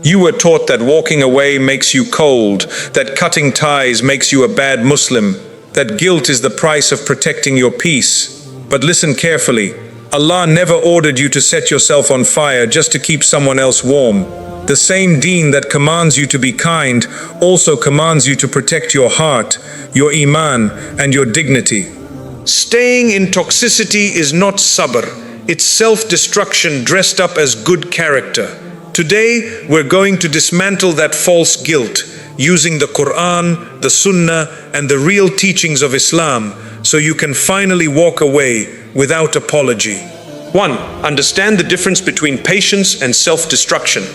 You were taught that walking away makes you cold, that cutting ties makes you a bad Muslim, that guilt is the price of protecting your peace. But listen carefully. Allah never ordered you to set yourself on fire just to keep someone else warm. The same Deen that commands you to be kind also commands you to protect your heart, your iman, and your dignity. Staying in toxicity is not sabr. It's self-destruction dressed up as good character. Today, we're going to dismantle that false guilt using the Qur'an, the Sunnah, and the real teachings of Islam, so you can finally walk away without apology. 1. Understand the difference between patience and self-destruction.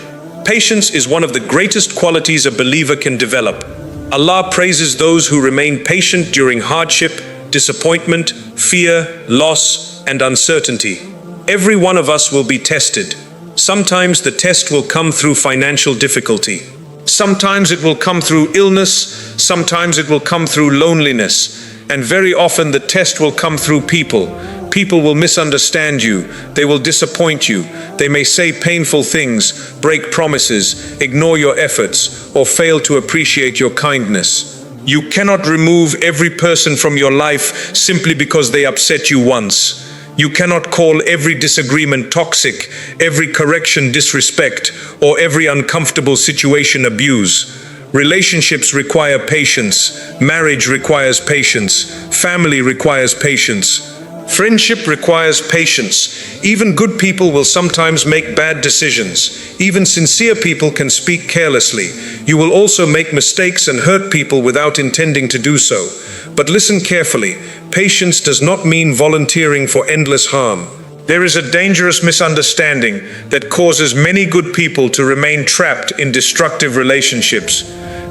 Patience is one of the greatest qualities a believer can develop. Allah praises those who remain patient during hardship, disappointment, fear, loss, and uncertainty. Every one of us will be tested. Sometimes the test will come through financial difficulty. Sometimes it will come through illness. Sometimes it will come through loneliness. And very often the test will come through people. People will misunderstand you. They will disappoint you. They may say painful things, break promises, ignore your efforts, or fail to appreciate your kindness. You cannot remove every person from your life simply because they upset you once. You cannot call every disagreement toxic, every correction disrespect, or every uncomfortable situation abuse. Relationships require patience. Marriage requires patience. Family requires patience. Friendship requires patience. Even good people will sometimes make bad decisions. Even sincere people can speak carelessly. You will also make mistakes and hurt people without intending to do so. But listen carefully. Patience does not mean volunteering for endless harm. There is a dangerous misunderstanding that causes many good people to remain trapped in destructive relationships.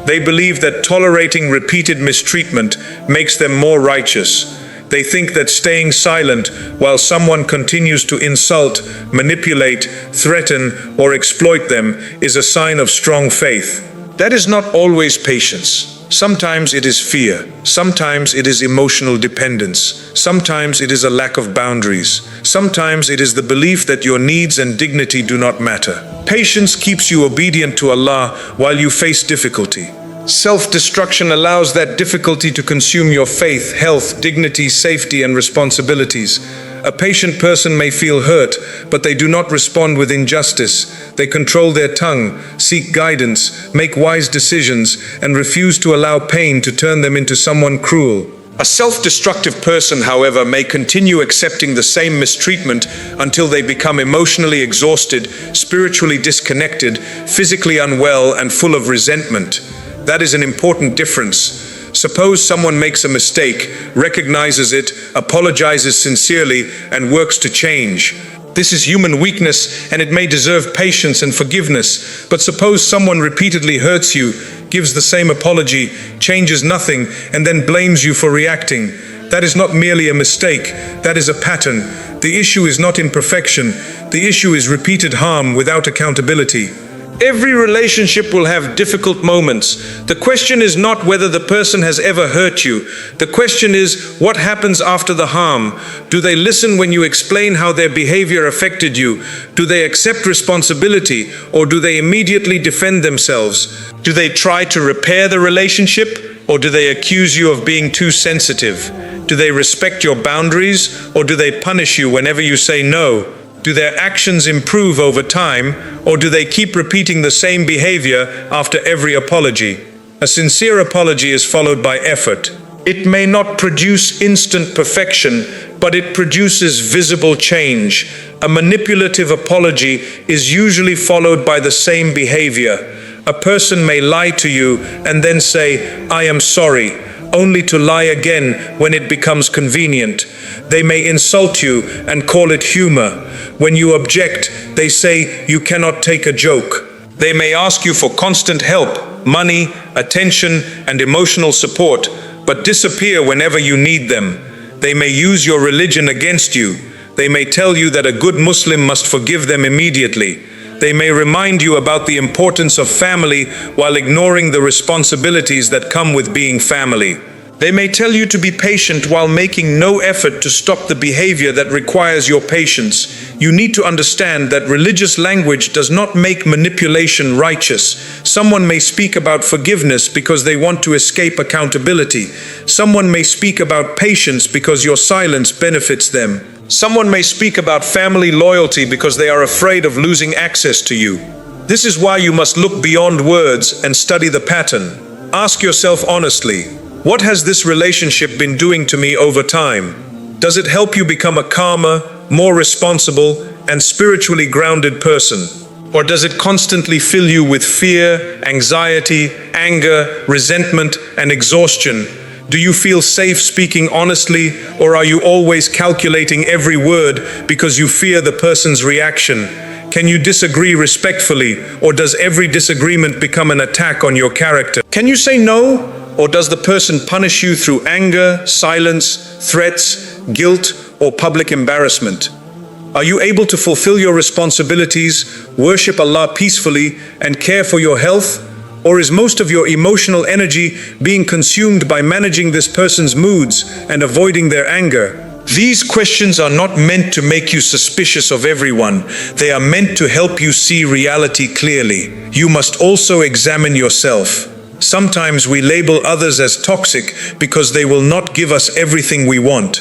They believe that tolerating repeated mistreatment makes them more righteous. They think that staying silent while someone continues to insult, manipulate, threaten, or exploit them is a sign of strong faith. That is not always patience. Sometimes it is fear. Sometimes it is emotional dependence. Sometimes it is a lack of boundaries. Sometimes it is the belief that your needs and dignity do not matter. Patience keeps you obedient to Allah while you face difficulty. Self-destruction allows that difficulty to consume your faith, health, dignity, safety, and responsibilities. A patient person may feel hurt, but they do not respond with injustice. They control their tongue, seek guidance, make wise decisions, and refuse to allow pain to turn them into someone cruel. A self-destructive person, however, may continue accepting the same mistreatment until they become emotionally exhausted, spiritually disconnected, physically unwell, and full of resentment. That is an important difference. Suppose someone makes a mistake, recognizes it, apologizes sincerely, and works to change. This is human weakness, and it may deserve patience and forgiveness. But suppose someone repeatedly hurts you, gives the same apology, changes nothing, and then blames you for reacting. That is not merely a mistake, that is a pattern. The issue is not imperfection. The issue is repeated harm without accountability. Every relationship will have difficult moments. The question is not whether the person has ever hurt you. The question is, what happens after the harm? Do they listen when you explain how their behavior affected you? Do they accept responsibility, or do they immediately defend themselves? Do they try to repair the relationship, or do they accuse you of being too sensitive? Do they respect your boundaries, or do they punish you whenever you say no? Do their actions improve over time, or do they keep repeating the same behavior after every apology? A sincere apology is followed by effort. It may not produce instant perfection, but it produces visible change. A manipulative apology is usually followed by the same behavior. A person may lie to you and then say, "I am sorry," only to lie again when it becomes convenient. They may insult you and call it humor. When you object, they say you cannot take a joke. They may ask you for constant help, money, attention, and emotional support, but disappear whenever you need them. They may use your religion against you. They may tell you that a good Muslim must forgive them immediately. They may remind you about the importance of family while ignoring the responsibilities that come with being family. They may tell you to be patient while making no effort to stop the behavior that requires your patience. You need to understand that religious language does not make manipulation righteous. Someone may speak about forgiveness because they want to escape accountability. Someone may speak about patience because your silence benefits them. Someone may speak about family loyalty because they are afraid of losing access to you. This is why you must look beyond words and study the pattern. Ask yourself honestly, what has this relationship been doing to me over time? Does it help you become a calmer, more responsible, and spiritually grounded person? Or does it constantly fill you with fear, anxiety, anger, resentment, and exhaustion? Do you feel safe speaking honestly, or are you always calculating every word because you fear the person's reaction? Can you disagree respectfully, or does every disagreement become an attack on your character? Can you say no? Or does the person punish you through anger, silence, threats, guilt, or public embarrassment? Are you able to fulfill your responsibilities, worship Allah peacefully, and care for your health? Or is most of your emotional energy being consumed by managing this person's moods and avoiding their anger? These questions are not meant to make you suspicious of everyone. They are meant to help you see reality clearly. You must also examine yourself. Sometimes we label others as toxic because they will not give us everything we want.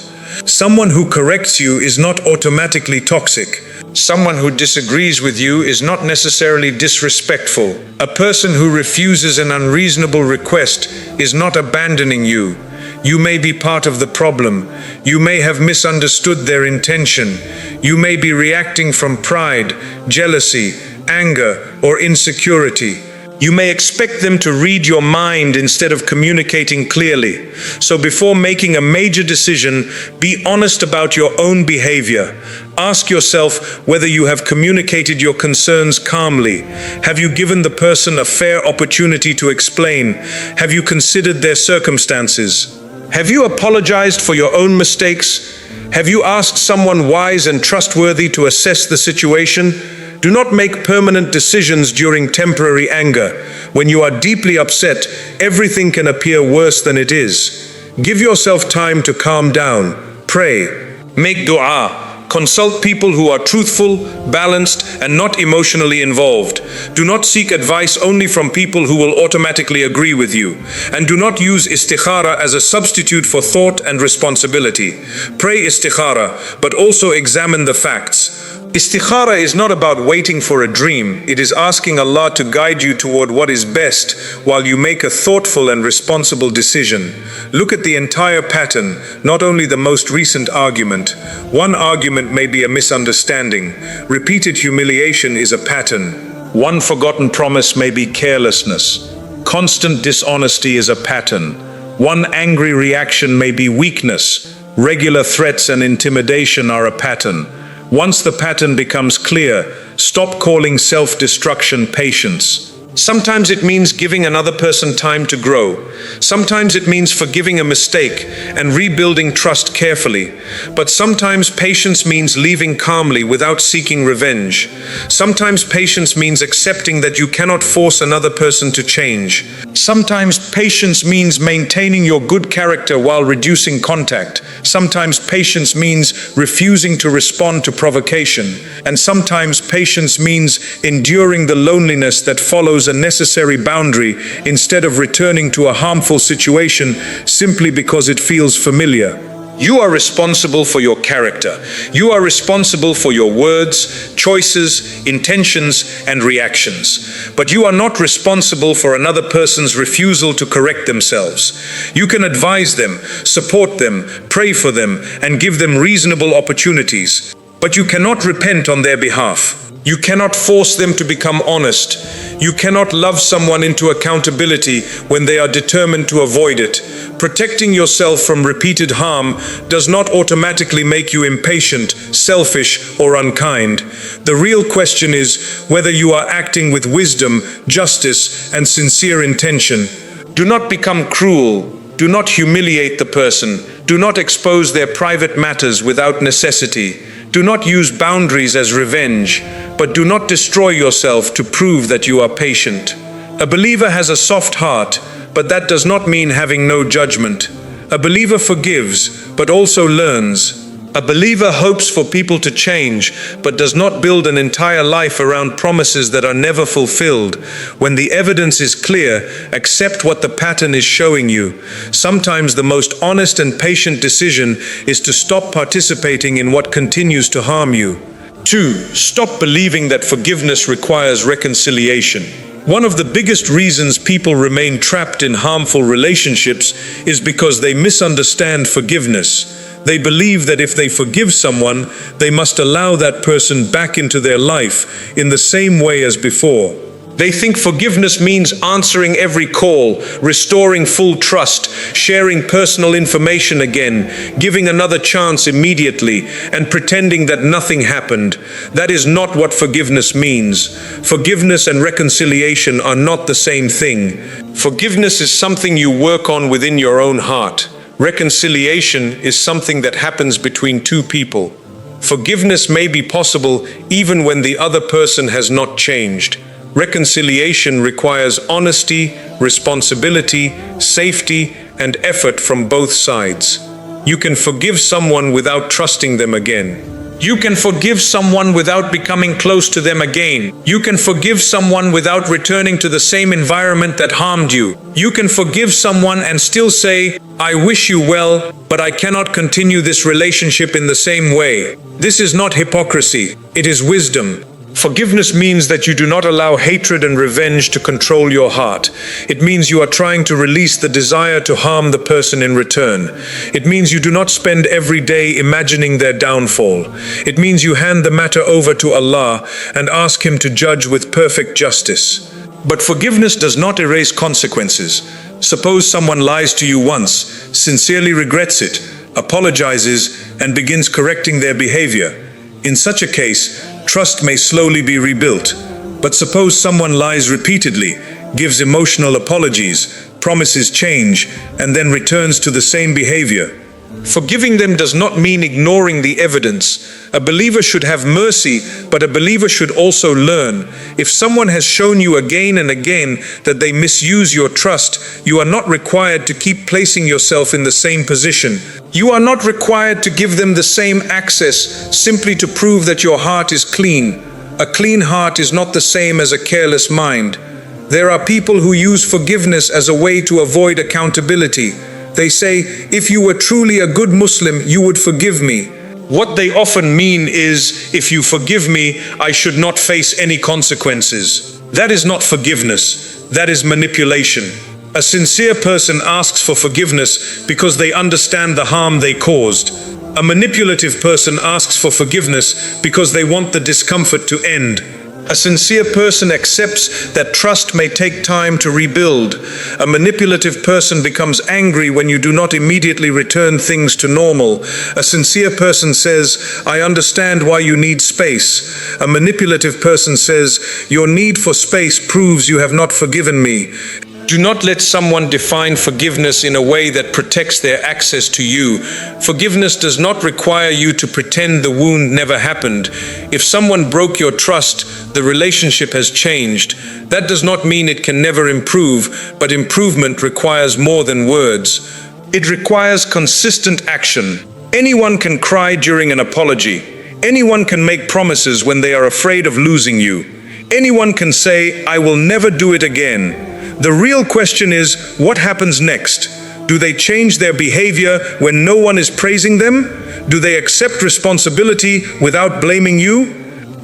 Someone who corrects you is not automatically toxic. Someone who disagrees with you is not necessarily disrespectful. A person who refuses an unreasonable request is not abandoning you. You may be part of the problem. You may have misunderstood their intention. You may be reacting from pride, jealousy, anger, or insecurity. You may expect them to read your mind instead of communicating clearly. So before making a major decision, be honest about your own behavior. Ask yourself whether you have communicated your concerns calmly. Have you given the person a fair opportunity to explain? Have you considered their circumstances? Have you apologized for your own mistakes? Have you asked someone wise and trustworthy to assess the situation? Do not make permanent decisions during temporary anger. When you are deeply upset, everything can appear worse than it is. Give yourself time to calm down. Pray. Make dua. Consult people who are truthful, balanced, and not emotionally involved. Do not seek advice only from people who will automatically agree with you. And do not use istikhara as a substitute for thought and responsibility. Pray istikhara, but also examine the facts. Istikhara is not about waiting for a dream. It is asking Allah to guide you toward what is best while you make a thoughtful and responsible decision. Look at the entire pattern, not only the most recent argument. One argument may be a misunderstanding. Repeated humiliation is a pattern. One forgotten promise may be carelessness. Constant dishonesty is a pattern. One angry reaction may be weakness. Regular threats and intimidation are a pattern. Once the pattern becomes clear, stop calling self-destruction patience. Sometimes it means giving another person time to grow. Sometimes it means forgiving a mistake and rebuilding trust carefully. But sometimes patience means leaving calmly without seeking revenge. Sometimes patience means accepting that you cannot force another person to change. Sometimes patience means maintaining your good character while reducing contact. Sometimes patience means refusing to respond to provocation. And sometimes patience means enduring the loneliness that follows a necessary boundary instead of returning to a harmful situation simply because it feels familiar. You are responsible for your character. You are responsible for your words, choices, intentions, and reactions. But you are not responsible for another person's refusal to correct themselves. You can advise them, support them, pray for them, and give them reasonable opportunities. But you cannot repent on their behalf. You cannot force them to become honest. You cannot love someone into accountability when they are determined to avoid it. Protecting yourself from repeated harm does not automatically make you impatient, selfish, or unkind. The real question is whether you are acting with wisdom, justice, and sincere intention. Do not become cruel. Do not humiliate the person. Do not expose their private matters without necessity. Do not use boundaries as revenge, but do not destroy yourself to prove that you are patient. A believer has a soft heart, but that does not mean having no judgment. A believer forgives, but also learns. A believer hopes for people to change, but does not build an entire life around promises that are never fulfilled. When the evidence is clear, accept what the pattern is showing you. Sometimes the most honest and patient decision is to stop participating in what continues to harm you. 2. Stop believing that forgiveness requires reconciliation. One of the biggest reasons people remain trapped in harmful relationships is because they misunderstand forgiveness. They believe that if they forgive someone, they must allow that person back into their life in the same way as before. They think forgiveness means answering every call, restoring full trust, sharing personal information again, giving another chance immediately, and pretending that nothing happened. That is not what forgiveness means. Forgiveness and reconciliation are not the same thing. Forgiveness is something you work on within your own heart. Reconciliation is something that happens between two people. Forgiveness may be possible even when the other person has not changed. Reconciliation requires honesty, responsibility, safety, and effort from both sides. You can forgive someone without trusting them again. You can forgive someone without becoming close to them again. You can forgive someone without returning to the same environment that harmed you. You can forgive someone and still say, "I wish you well, but I cannot continue this relationship in the same way." This is not hypocrisy, it is wisdom. Forgiveness means that you do not allow hatred and revenge to control your heart. It means you are trying to release the desire to harm the person in return. It means you do not spend every day imagining their downfall. It means you hand the matter over to Allah and ask Him to judge with perfect justice. But forgiveness does not erase consequences. Suppose someone lies to you once, sincerely regrets it, apologizes, and begins correcting their behavior. In such a case, trust may slowly be rebuilt. But suppose someone lies repeatedly, gives emotional apologies, promises change, and then returns to the same behavior. Forgiving them does not mean ignoring the evidence. A believer should have mercy, but a believer should also learn. If someone has shown you again and again that they misuse your trust, you are not required to keep placing yourself in the same position. You are not required to give them the same access simply to prove that your heart is clean. A clean heart is not the same as a careless mind. There are people who use forgiveness as a way to avoid accountability. They say, "If you were truly a good Muslim, you would forgive me." What they often mean is, "If you forgive me, I should not face any consequences." That is not forgiveness. That is manipulation. A sincere person asks for forgiveness because they understand the harm they caused. A manipulative person asks for forgiveness because they want the discomfort to end. A sincere person accepts that trust may take time to rebuild. A manipulative person becomes angry when you do not immediately return things to normal. A sincere person says, "I understand why you need space." A manipulative person says, "Your need for space proves you have not forgiven me." Do not let someone define forgiveness in a way that protects their access to you. Forgiveness does not require you to pretend the wound never happened. If someone broke your trust, the relationship has changed. That does not mean it can never improve, but improvement requires more than words. It requires consistent action. Anyone can cry during an apology. Anyone can make promises when they are afraid of losing you. Anyone can say, "I will never do it again." The real question is, what happens next? Do they change their behavior when no one is praising them? Do they accept responsibility without blaming you?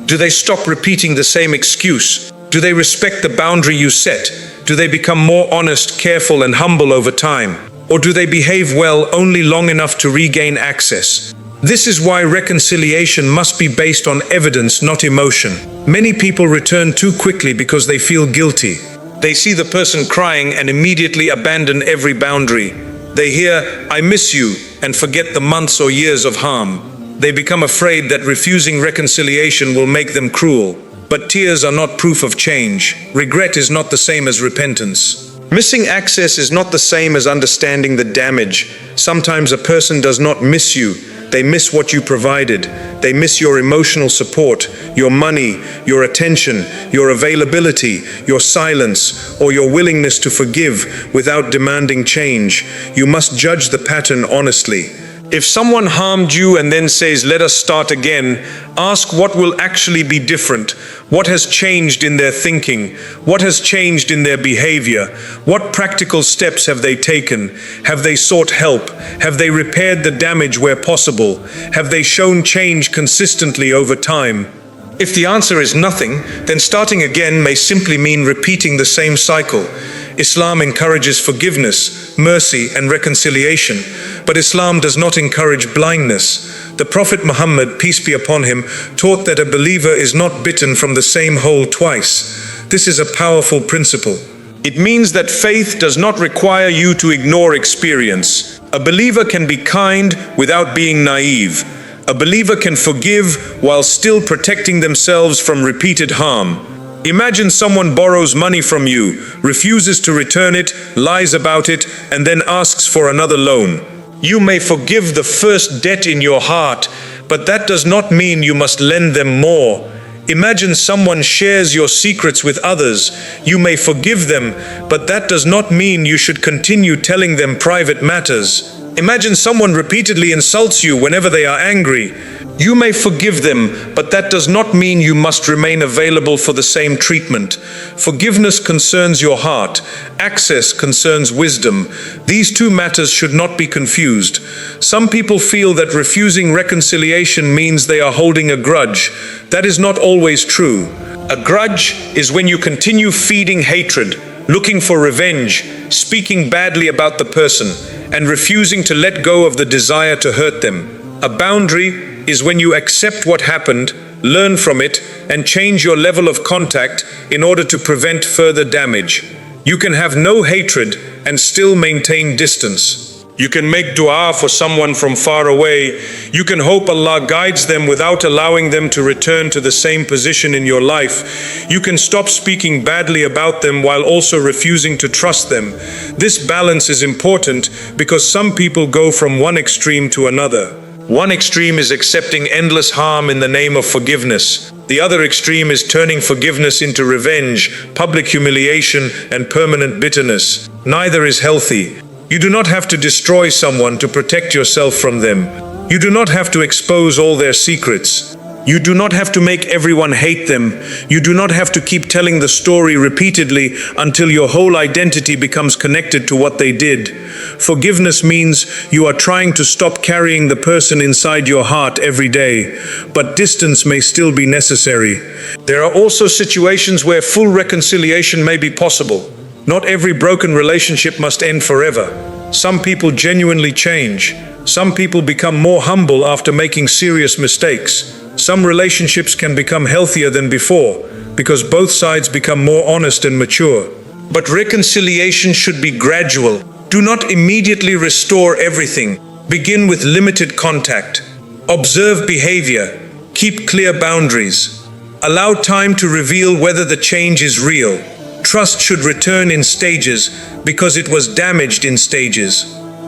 Do they stop repeating the same excuse? Do they respect the boundary you set? Do they become more honest, careful, and humble over time? Or do they behave well only long enough to regain access? This is why reconciliation must be based on evidence, not emotion. Many people return too quickly because they feel guilty. They see the person crying and immediately abandon every boundary. They hear, "I miss you," and forget the months or years of harm. They become afraid that refusing reconciliation will make them cruel. But tears are not proof of change. Regret is not the same as repentance. Missing access is not the same as understanding the damage. Sometimes a person does not miss you. they miss what you provided. They miss your emotional support, your money, your attention, your availability, your silence, or your willingness to forgive without demanding change. You must judge the pattern honestly. If someone harmed you and then says, "Let us start again," ask what will actually be different. What has changed in their thinking? What has changed in their behavior? What practical steps have they taken? Have they sought help? Have they repaired the damage where possible? Have they shown change consistently over time? If the answer is nothing, then starting again may simply mean repeating the same cycle. Islam encourages forgiveness, mercy, and reconciliation, but Islam does not encourage blindness. The Prophet Muhammad, peace be upon him, taught that a believer is not bitten from the same hole twice. This is a powerful principle. It means that faith does not require you to ignore experience. A believer can be kind without being naive. A believer can forgive while still protecting themselves from repeated harm. Imagine someone borrows money from you, refuses to return it, lies about it, and then asks for another loan. You may forgive the first debt in your heart, but that does not mean you must lend them more. Imagine someone shares your secrets with others. You may forgive them, but that does not mean you should continue telling them private matters. Imagine someone repeatedly insults you whenever they are angry. You may forgive them, but that does not mean you must remain available for the same treatment. Forgiveness concerns your heart. Access concerns wisdom. These two matters should not be confused. Some people feel that refusing reconciliation means they are holding a grudge. That is not always true. A grudge is when you continue feeding hatred, looking for revenge, speaking badly about the person, and refusing to let go of the desire to hurt them. A boundary is when you accept what happened, learn from it, and change your level of contact in order to prevent further damage. You can have no hatred and still maintain distance. You can make dua for someone from far away. You can hope Allah guides them without allowing them to return to the same position in your life. You can stop speaking badly about them while also refusing to trust them. This balance is important because some people go from one extreme to another. One extreme is accepting endless harm in the name of forgiveness. The other extreme is turning forgiveness into revenge, public humiliation, and permanent bitterness. Neither is healthy. You do not have to destroy someone to protect yourself from them. You do not have to expose all their secrets. You do not have to make everyone hate them. You do not have to keep telling the story repeatedly until your whole identity becomes connected to what they did. Forgiveness means you are trying to stop carrying the person inside your heart every day, but distance may still be necessary. There are also situations where full reconciliation may be possible. Not every broken relationship must end forever. Some people genuinely change. Some people become more humble after making serious mistakes. Some relationships can become healthier than before because both sides become more honest and mature. But reconciliation should be gradual. Do not immediately restore everything. Begin with limited contact. Observe behavior. Keep clear boundaries. Allow time to reveal whether the change is real. Trust should return in stages because it was damaged in stages.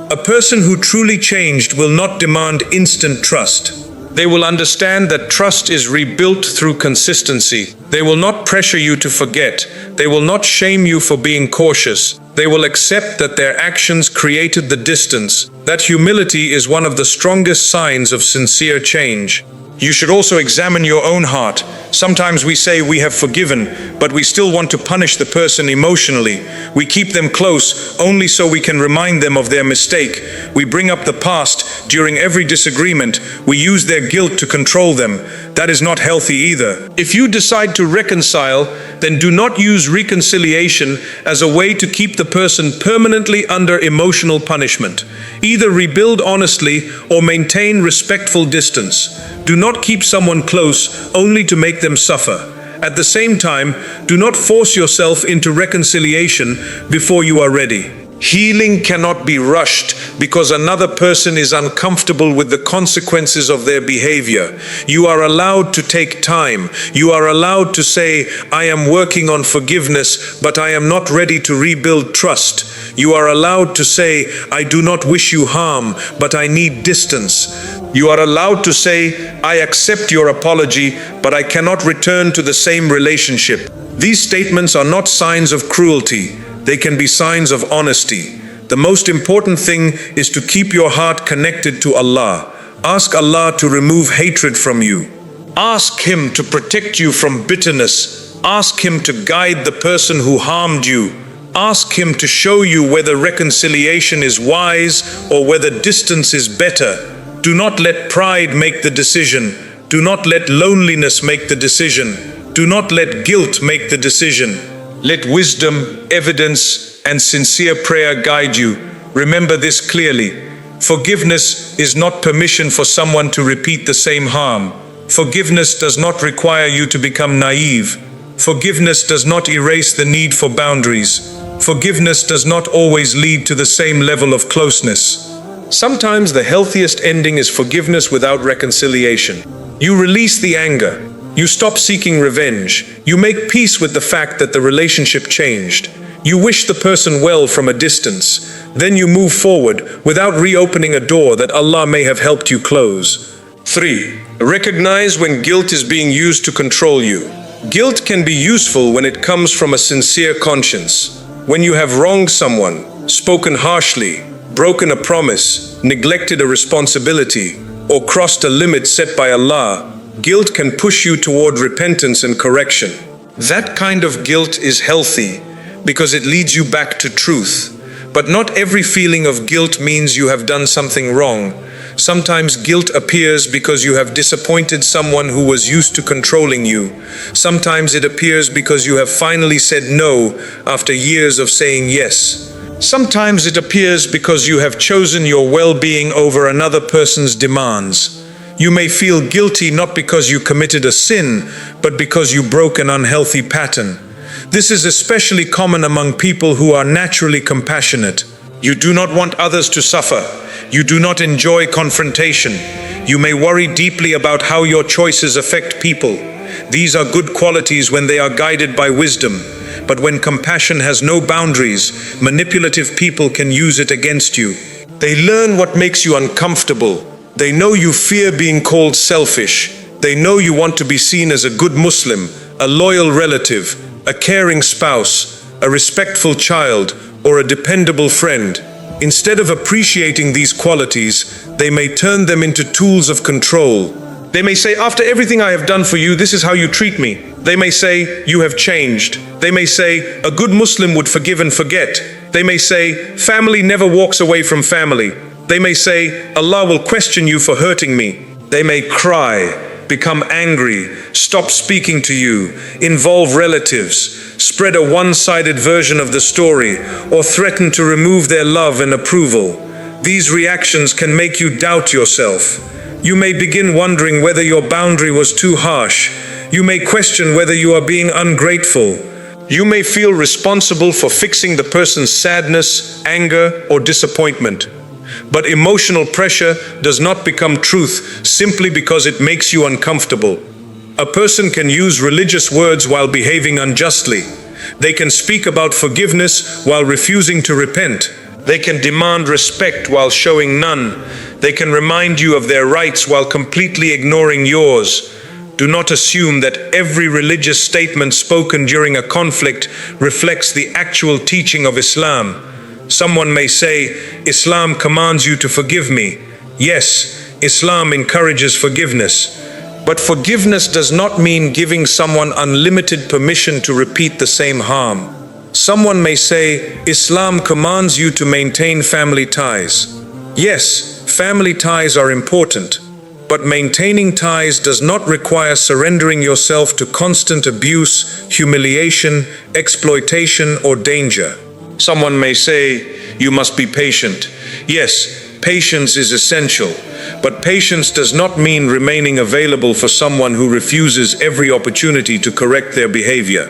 A person who truly changed will not demand instant trust. They will understand that trust is rebuilt through consistency. They will not pressure you to forget. They will not shame you for being cautious. They will accept that their actions created the distance. That humility is one of the strongest signs of sincere change. You should also examine your own heart. Sometimes we say we have forgiven, but we still want to punish the person emotionally. We keep them close only so we can remind them of their mistake. We bring up the past during every disagreement. We use their guilt to control them. That is not healthy either. If you decide to reconcile, then do not use reconciliation as a way to keep the person permanently under emotional punishment. Either rebuild honestly or maintain respectful distance. Do not keep someone close only to make them suffer. At the same time, do not force yourself into reconciliation before you are ready. Healing cannot be rushed because another person is uncomfortable with the consequences of their behavior. You are allowed to take time. You are allowed to say, "I am working on forgiveness, but I am not ready to rebuild trust." You are allowed to say, I do not wish you harm, but I need distance. You are allowed to say, I accept your apology, but I cannot return to the same relationship. These statements are not signs of cruelty. They can be signs of honesty. The most important thing is to keep your heart connected to Allah. Ask Allah to remove hatred from you. Ask Him to protect you from bitterness. Ask Him to guide the person who harmed you. Ask Him to show you whether reconciliation is wise or whether distance is better. Do not let pride make the decision. Do not let loneliness make the decision. Do not let guilt make the decision. Let wisdom, evidence, and sincere prayer guide you. Remember this clearly. Forgiveness is not permission for someone to repeat the same harm. Forgiveness does not require you to become naive. Forgiveness does not erase the need for boundaries. Forgiveness does not always lead to the same level of closeness. Sometimes the healthiest ending is forgiveness without reconciliation. You release the anger. You stop seeking revenge. You make peace with the fact that the relationship changed. You wish the person well from a distance. Then you move forward without reopening a door that Allah may have helped you close. 3. Recognize when guilt is being used to control you. Guilt can be useful when it comes from a sincere conscience. When you have wronged someone, spoken harshly, broken a promise, neglected a responsibility, or crossed a limit set by Allah, guilt can push you toward repentance and correction. That kind of guilt is healthy because it leads you back to truth. But not every feeling of guilt means you have done something wrong. Sometimes guilt appears because you have disappointed someone who was used to controlling you. Sometimes it appears because you have finally said no after years of saying yes. Sometimes it appears because you have chosen your well-being over another person's demands. You may feel guilty not because you committed a sin, but because you broke an unhealthy pattern. This is especially common among people who are naturally compassionate. You do not want others to suffer. You do not enjoy confrontation. You may worry deeply about how your choices affect people. These are good qualities when they are guided by wisdom. But when compassion has no boundaries, manipulative people can use it against you. They learn what makes you uncomfortable. They know you fear being called selfish. They know you want to be seen as a good Muslim, a loyal relative, a caring spouse, a respectful child, or a dependable friend. Instead of appreciating these qualities, they may turn them into tools of control. They may say, after everything I have done for you, this is how you treat me. They may say, you have changed. They may say, a good Muslim would forgive and forget. They may say, family never walks away from family. They may say, Allah will question you for hurting me. They may cry, become angry, stop speaking to you, involve relatives, spread a one-sided version of the story, or threaten to remove their love and approval. These reactions can make you doubt yourself. You may begin wondering whether your boundary was too harsh. You may question whether you are being ungrateful. You may feel responsible for fixing the person's sadness, anger, or disappointment. But emotional pressure does not become truth simply because it makes you uncomfortable. A person can use religious words while behaving unjustly. They can speak about forgiveness while refusing to repent. They can demand respect while showing none. They can remind you of their rights while completely ignoring yours. Do not assume that every religious statement spoken during a conflict reflects the actual teaching of Islam. Someone may say, Islam commands you to forgive me. Yes, Islam encourages forgiveness. But forgiveness does not mean giving someone unlimited permission to repeat the same harm. Someone may say, Islam commands you to maintain family ties. Yes, family ties are important. But maintaining ties does not require surrendering yourself to constant abuse, humiliation, exploitation, or danger. Someone may say, you must be patient. Yes, patience is essential, but patience does not mean remaining available for someone who refuses every opportunity to correct their behavior.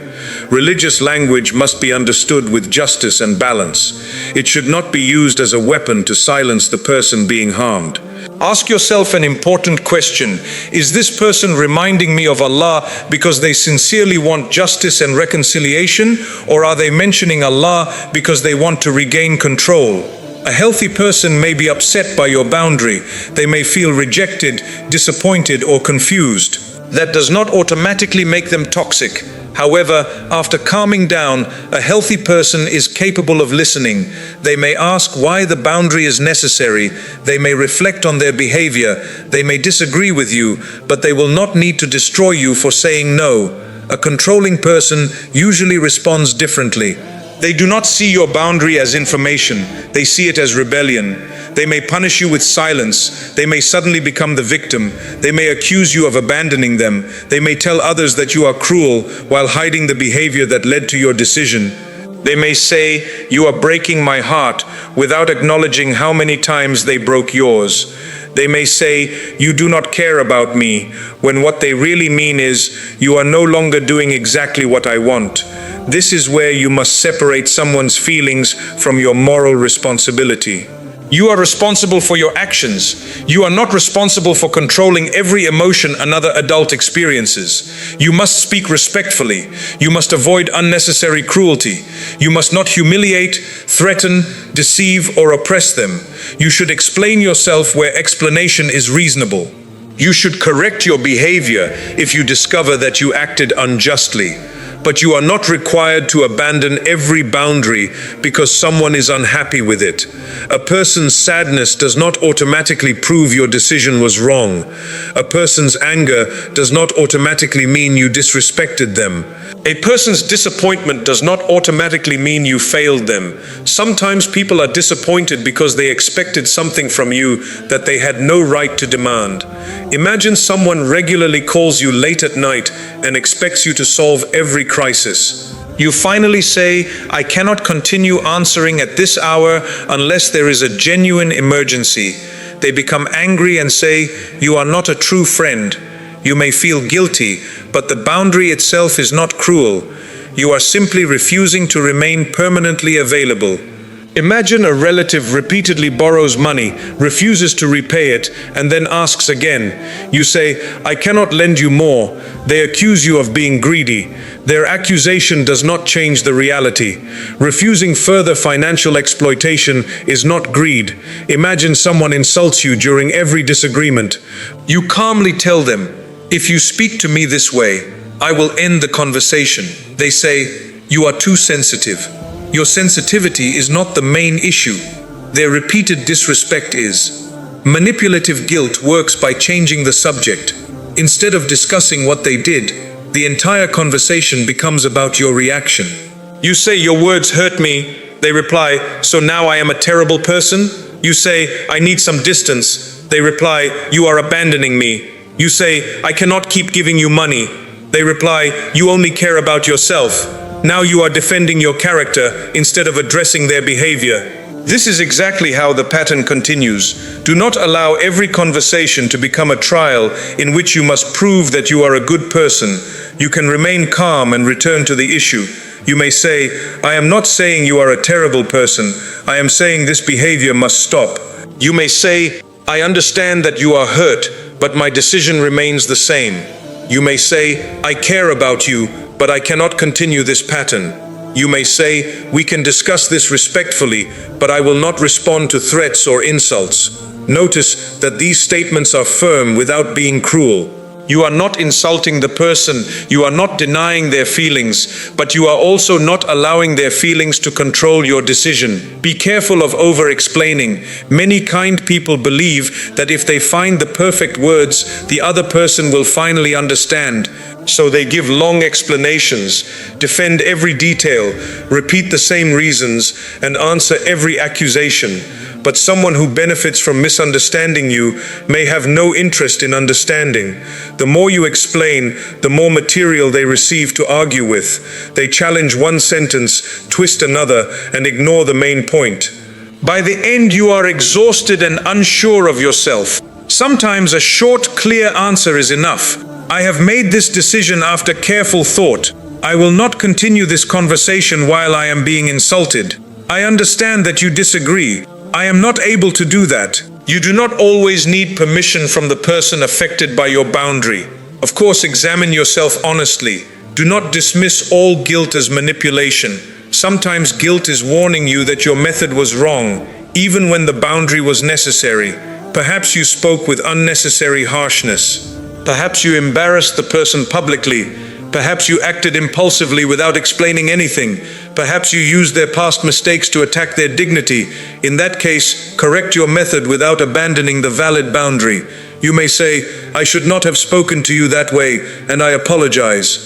Religious language must be understood with justice and balance. It should not be used as a weapon to silence the person being harmed. Ask yourself an important question. Is this person reminding me of Allah because they sincerely want justice and reconciliation, or are they mentioning Allah because they want to regain control? A healthy person may be upset by your boundary. They may feel rejected, disappointed, or confused. That does not automatically make them toxic. However, after calming down, a healthy person is capable of listening. They may ask why the boundary is necessary. They may reflect on their behavior. They may disagree with you, but they will not need to destroy you for saying no. A controlling person usually responds differently. They do not see your boundary as information. They see it as rebellion. They may punish you with silence. They may suddenly become the victim. They may accuse you of abandoning them. They may tell others that you are cruel while hiding the behavior that led to your decision. They may say, "You are breaking my heart," without acknowledging how many times they broke yours. They may say, "You do not care about me," when what they really mean is, "You are no longer doing exactly what I want." This is where you must separate someone's feelings from your moral responsibility. You are responsible for your actions. You are not responsible for controlling every emotion another adult experiences. You must speak respectfully. You must avoid unnecessary cruelty. You must not humiliate, threaten, deceive, or oppress them. You should explain yourself where explanation is reasonable. You should correct your behavior if you discover that you acted unjustly. But you are not required to abandon every boundary because someone is unhappy with it. A person's sadness does not automatically prove your decision was wrong. A person's anger does not automatically mean you disrespected them. A person's disappointment does not automatically mean you failed them. Sometimes people are disappointed because they expected something from you that they had no right to demand. Imagine someone regularly calls you late at night and expects you to solve every crisis. You finally say, "I cannot continue answering at this hour unless there is a genuine emergency." They become angry and say, "You are not a true friend." You may feel guilty, but the boundary itself is not cruel. You are simply refusing to remain permanently available. Imagine a relative repeatedly borrows money, refuses to repay it, and then asks again. You say, "I cannot lend you more." They accuse you of being greedy. Their accusation does not change the reality. Refusing further financial exploitation is not greed. Imagine someone insults you during every disagreement. You calmly tell them, "If you speak to me this way, I will end the conversation." They say, "You are too sensitive." Your sensitivity is not the main issue. Their repeated disrespect is. Manipulative guilt works by changing the subject. Instead of discussing what they did, the entire conversation becomes about your reaction. You say, "Your words hurt me." They reply, "So now I am a terrible person?" You say, "I need some distance." They reply, "You are abandoning me." You say, "I cannot keep giving you money." They reply, "You only care about yourself." Now you are defending your character instead of addressing their behavior. This is exactly how the pattern continues. Do not allow every conversation to become a trial in which you must prove that you are a good person. You can remain calm and return to the issue. You may say, "I am not saying you are a terrible person. I am saying this behavior must stop." You may say, "I understand that you are hurt, but my decision remains the same." You may say, "I care about you, but I cannot continue this pattern." You may say, "We can discuss this respectfully, but I will not respond to threats or insults." Notice that these statements are firm without being cruel. You are not insulting the person, you are not denying their feelings, but you are also not allowing their feelings to control your decision. Be careful of over-explaining. Many kind people believe that if they find the perfect words, the other person will finally understand. So they give long explanations, defend every detail, repeat the same reasons, and answer every accusation. But someone who benefits from misunderstanding you may have no interest in understanding. The more you explain, the more material they receive to argue with. They challenge one sentence, twist another, and ignore the main point. By the end, you are exhausted and unsure of yourself. Sometimes a short, clear answer is enough. "I have made this decision after careful thought. I will not continue this conversation while I am being insulted. I understand that you disagree. I am not able to do that. You do not always need permission from the person affected by your boundary. Of course, examine yourself honestly. Do not dismiss all guilt as manipulation. Sometimes guilt is warning you that your method was wrong, even when the boundary was necessary. Perhaps you spoke with unnecessary harshness. Perhaps you embarrassed the person publicly. Perhaps you acted impulsively without explaining anything. Perhaps you used their past mistakes to attack their dignity. In that case, correct your method without abandoning the valid boundary. You may say, "I should not have spoken to you that way, and I apologize.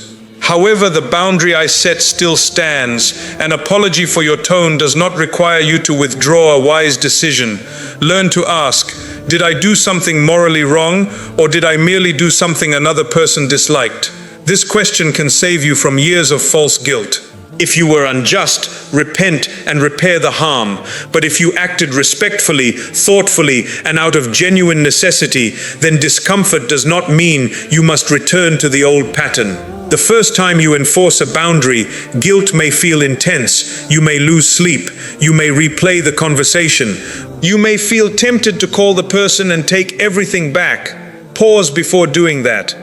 However, the boundary I set still stands. An apology for your tone does not require you to withdraw a wise decision. Learn to ask, did I do something morally wrong, or did I merely do something another person disliked? This question can save you from years of false guilt. If you were unjust, repent and repair the harm. But if you acted respectfully, thoughtfully, and out of genuine necessity, then discomfort does not mean you must return to the old pattern. The first time you enforce a boundary, guilt may feel intense. You may lose sleep. You may replay the conversation. You may feel tempted to call the person and take everything back. Pause before doing that.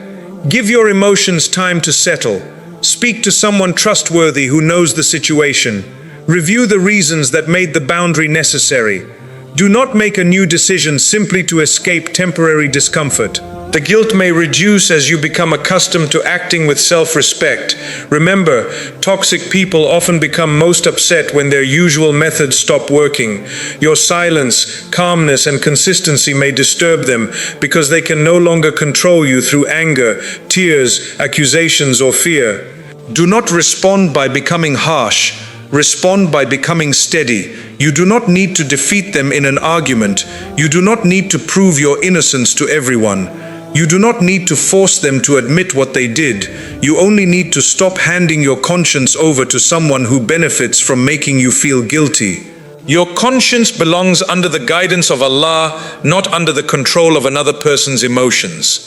Give your emotions time to settle. Speak to someone trustworthy who knows the situation. Review the reasons that made the boundary necessary. Do not make a new decision simply to escape temporary discomfort. The guilt may reduce as you become accustomed to acting with self-respect. Remember, toxic people often become most upset when their usual methods stop working. Your silence, calmness, and consistency may disturb them because they can no longer control you through anger, tears, accusations, or fear. Do not respond by becoming harsh. Respond by becoming steady. You do not need to defeat them in an argument. You do not need to prove your innocence to everyone. You do not need to force them to admit what they did. You only need to stop handing your conscience over to someone who benefits from making you feel guilty. Your conscience belongs under the guidance of Allah, not under the control of another person's emotions.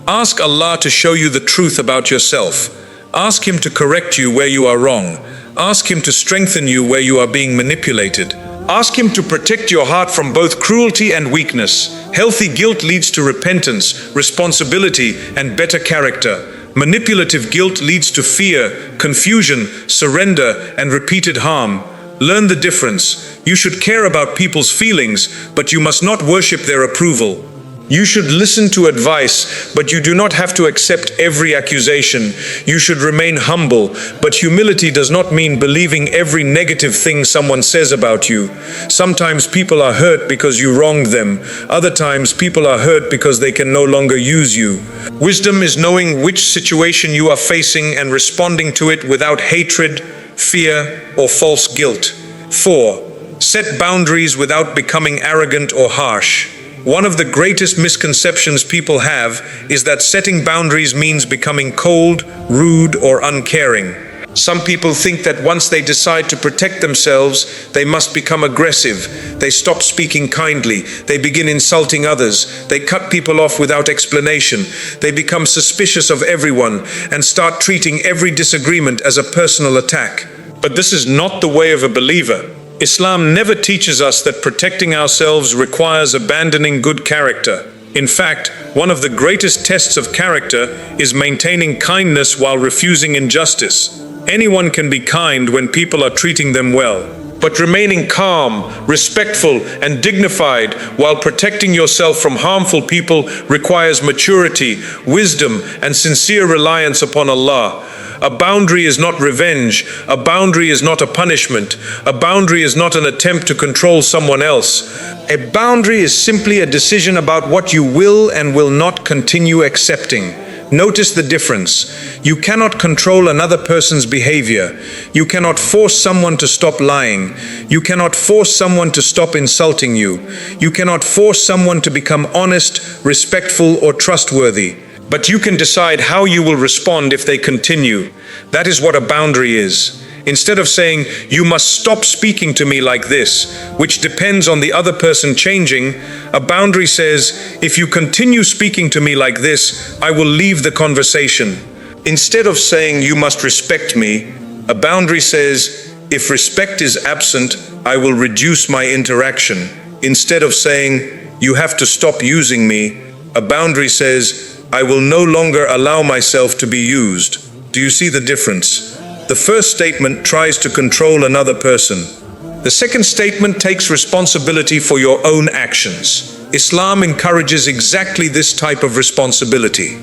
Ask Allah to show you the truth about yourself. Ask Him to correct you where you are wrong. Ask Him to strengthen you where you are being manipulated. Ask Him to protect your heart from both cruelty and weakness. Healthy guilt leads to repentance, responsibility, and better character. Manipulative guilt leads to fear, confusion, surrender, and repeated harm. Learn the difference. You should care about people's feelings, but you must not worship their approval. You should listen to advice, but you do not have to accept every accusation. You should remain humble, but humility does not mean believing every negative thing someone says about you. Sometimes people are hurt because you wronged them. Other times people are hurt because they can no longer use you. Wisdom is knowing which situation you are facing and responding to it without hatred, fear, or false guilt. 4. Set boundaries without becoming arrogant or harsh. One of the greatest misconceptions people have is that setting boundaries means becoming cold, rude, or uncaring. Some people think that once they decide to protect themselves, they must become aggressive. They stop speaking kindly. They begin insulting others. They cut people off without explanation. They become suspicious of everyone and start treating every disagreement as a personal attack. But this is not the way of a believer. Islam never teaches us that protecting ourselves requires abandoning good character. In fact, one of the greatest tests of character is maintaining kindness while refusing injustice. Anyone can be kind when people are treating them well, but remaining calm, respectful, and dignified while protecting yourself from harmful people requires maturity, wisdom, and sincere reliance upon Allah. A boundary is not revenge. A boundary is not a punishment. A boundary is not an attempt to control someone else. A boundary is simply a decision about what you will and will not continue accepting. Notice the difference. You cannot control another person's behavior. You cannot force someone to stop lying. You cannot force someone to stop insulting you. You cannot force someone to become honest, respectful, or trustworthy. But you can decide how you will respond if they continue. That is what a boundary is. Instead of saying, "You must stop speaking to me like this," which depends on the other person changing, a boundary says, "If you continue speaking to me like this, I will leave the conversation." Instead of saying, "You must respect me," a boundary says, "If respect is absent, I will reduce my interaction." Instead of saying, you have to stop using me. A boundary says, I will no longer allow myself to be used. Do you see the difference? The first statement tries to control another person. The second statement takes responsibility for your own actions. Islam encourages exactly this type of responsibility.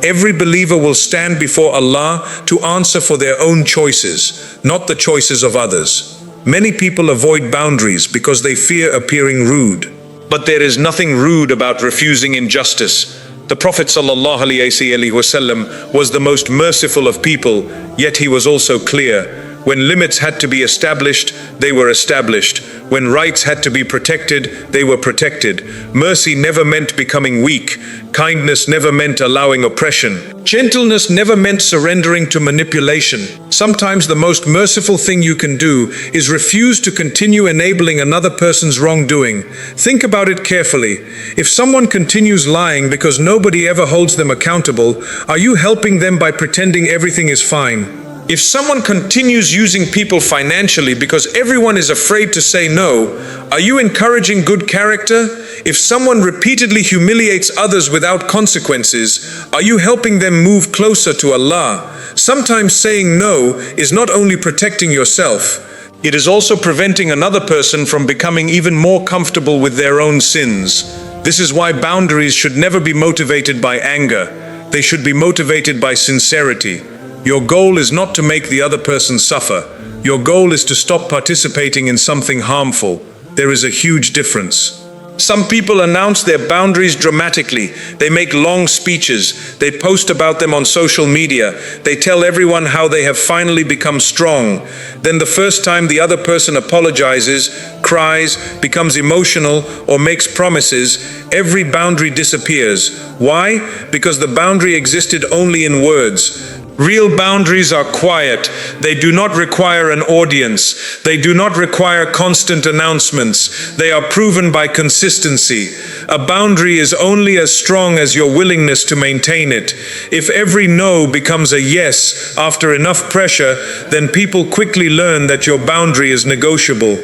Every believer will stand before Allah to answer for their own choices, not the choices of others. Many people avoid boundaries because they fear appearing rude. But there is nothing rude about refusing injustice. The Prophet ﷺ was the most merciful of people, yet he was also clear. When limits had to be established, they were established. When rights had to be protected, they were protected. Mercy never meant becoming weak. Kindness never meant allowing oppression. Gentleness never meant surrendering to manipulation. Sometimes the most merciful thing you can do is refuse to continue enabling another person's wrongdoing. Think about it carefully. If someone continues lying because nobody ever holds them accountable, are you helping them by pretending everything is fine? If someone continues using people financially because everyone is afraid to say no, are you encouraging good character? If someone repeatedly humiliates others without consequences, are you helping them move closer to Allah? Sometimes saying no is not only protecting yourself, it is also preventing another person from becoming even more comfortable with their own sins. This is why boundaries should never be motivated by anger. They should be motivated by sincerity. Your goal is not to make the other person suffer. Your goal is to stop participating in something harmful. There is a huge difference. Some people announce their boundaries dramatically. They make long speeches. They post about them on social media. They tell everyone how they have finally become strong. Then the first time the other person apologizes, cries, becomes emotional, or makes promises, every boundary disappears. Why? Because the boundary existed only in words. Real boundaries are quiet. They do not require an audience. They do not require constant announcements. They are proven by consistency. A boundary is only as strong as your willingness to maintain it. If every no becomes a yes after enough pressure, then people quickly learn that your boundary is negotiable.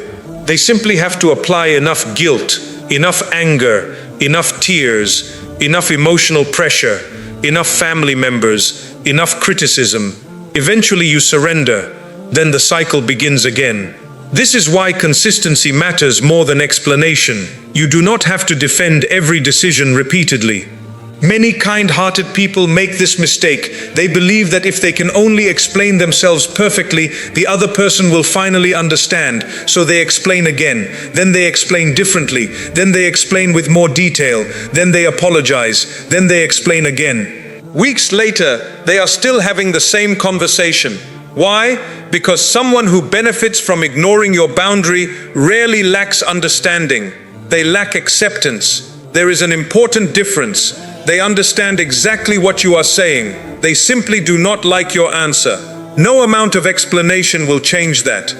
They simply have to apply enough guilt, enough anger, enough tears, enough emotional pressure, enough family members, enough criticism. Eventually you surrender. Then the cycle begins again. This is why consistency matters more than explanation. You do not have to defend every decision repeatedly. Many kind-hearted people make this mistake. They believe that if they can only explain themselves perfectly, the other person will finally understand. So they explain again. Then they explain differently. Then they explain with more detail. Then they apologize. Then they explain again. Weeks later, they are still having the same conversation. Why? Because someone who benefits from ignoring your boundary rarely lacks understanding. They lack acceptance. There is an important difference. They understand exactly what you are saying. They simply do not like your answer. No amount of explanation will change that.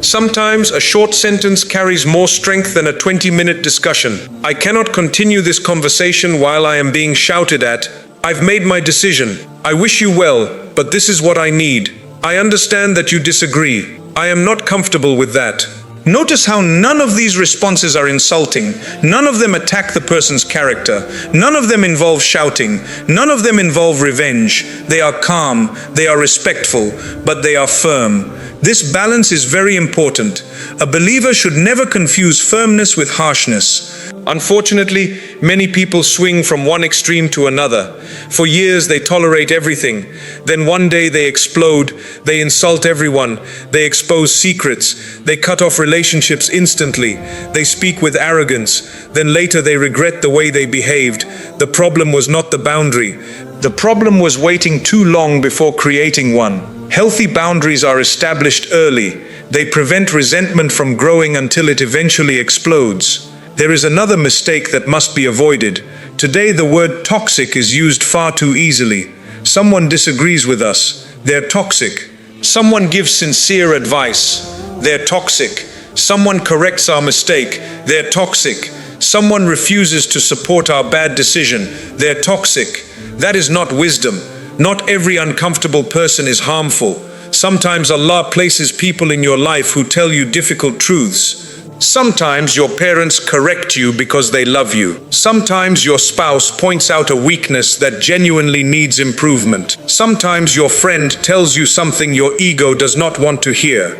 Sometimes a short sentence carries more strength than a 20-minute discussion. I cannot continue this conversation while I am being shouted at. I've made my decision. I wish you well, but this is what I need. I understand that you disagree. I am not comfortable with that. Notice how none of these responses are insulting. None of them attack the person's character. None of them involve shouting. None of them involve revenge. They are calm, they are respectful, but they are firm. This balance is very important. A believer should never confuse firmness with harshness. Unfortunately, many people swing from one extreme to another. For years they tolerate everything. Then one day they explode. They insult everyone. They expose secrets. They cut off relationships instantly. They speak with arrogance. Then later they regret the way they behaved. The problem was not the boundary. The problem was waiting too long before creating one. Healthy boundaries are established early. They prevent resentment from growing until it eventually explodes. There is another mistake that must be avoided. Today the word toxic is used far too easily. Someone disagrees with us. They're toxic. Someone gives sincere advice. They're toxic. Someone corrects our mistake. They're toxic. Someone refuses to support our bad decision. They're toxic. That is not wisdom. Not every uncomfortable person is harmful. Sometimes Allah places people in your life who tell you difficult truths. Sometimes your parents correct you because they love you. Sometimes your spouse points out a weakness that genuinely needs improvement. Sometimes your friend tells you something your ego does not want to hear.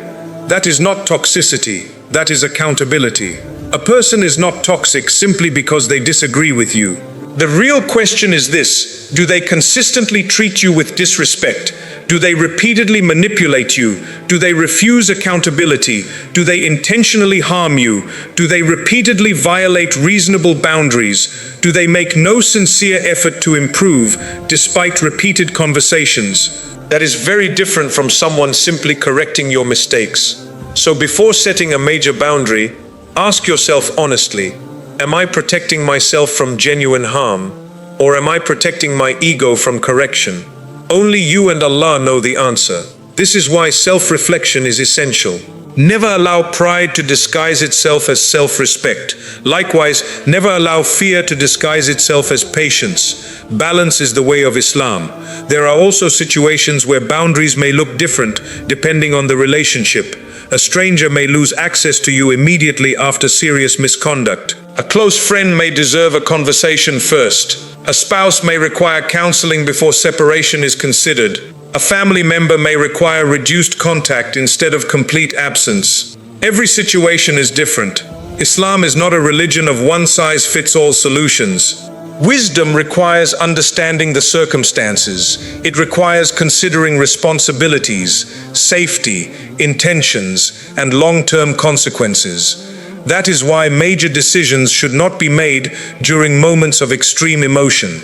That is not toxicity, that is accountability. A person is not toxic simply because they disagree with you. The real question is this: do they consistently treat you with disrespect? Do they repeatedly manipulate you? Do they refuse accountability? Do they intentionally harm you? Do they repeatedly violate reasonable boundaries? Do they make no sincere effort to improve despite repeated conversations? That is very different from someone simply correcting your mistakes. So before setting a major boundary, ask yourself honestly, am I protecting myself from genuine harm? Or am I protecting my ego from correction? Only you and Allah know the answer. This is why self-reflection is essential. Never allow pride to disguise itself as self-respect. Likewise, never allow fear to disguise itself as patience. Balance is the way of Islam. There are also situations where boundaries may look different depending on the relationship. A stranger may lose access to you immediately after serious misconduct. A close friend may deserve a conversation first. A spouse may require counseling before separation is considered. A family member may require reduced contact instead of complete absence. Every situation is different. Islam is not a religion of one-size-fits-all solutions. Wisdom requires understanding the circumstances. It requires considering responsibilities, safety, intentions, and long-term consequences. That is why major decisions should not be made during moments of extreme emotion.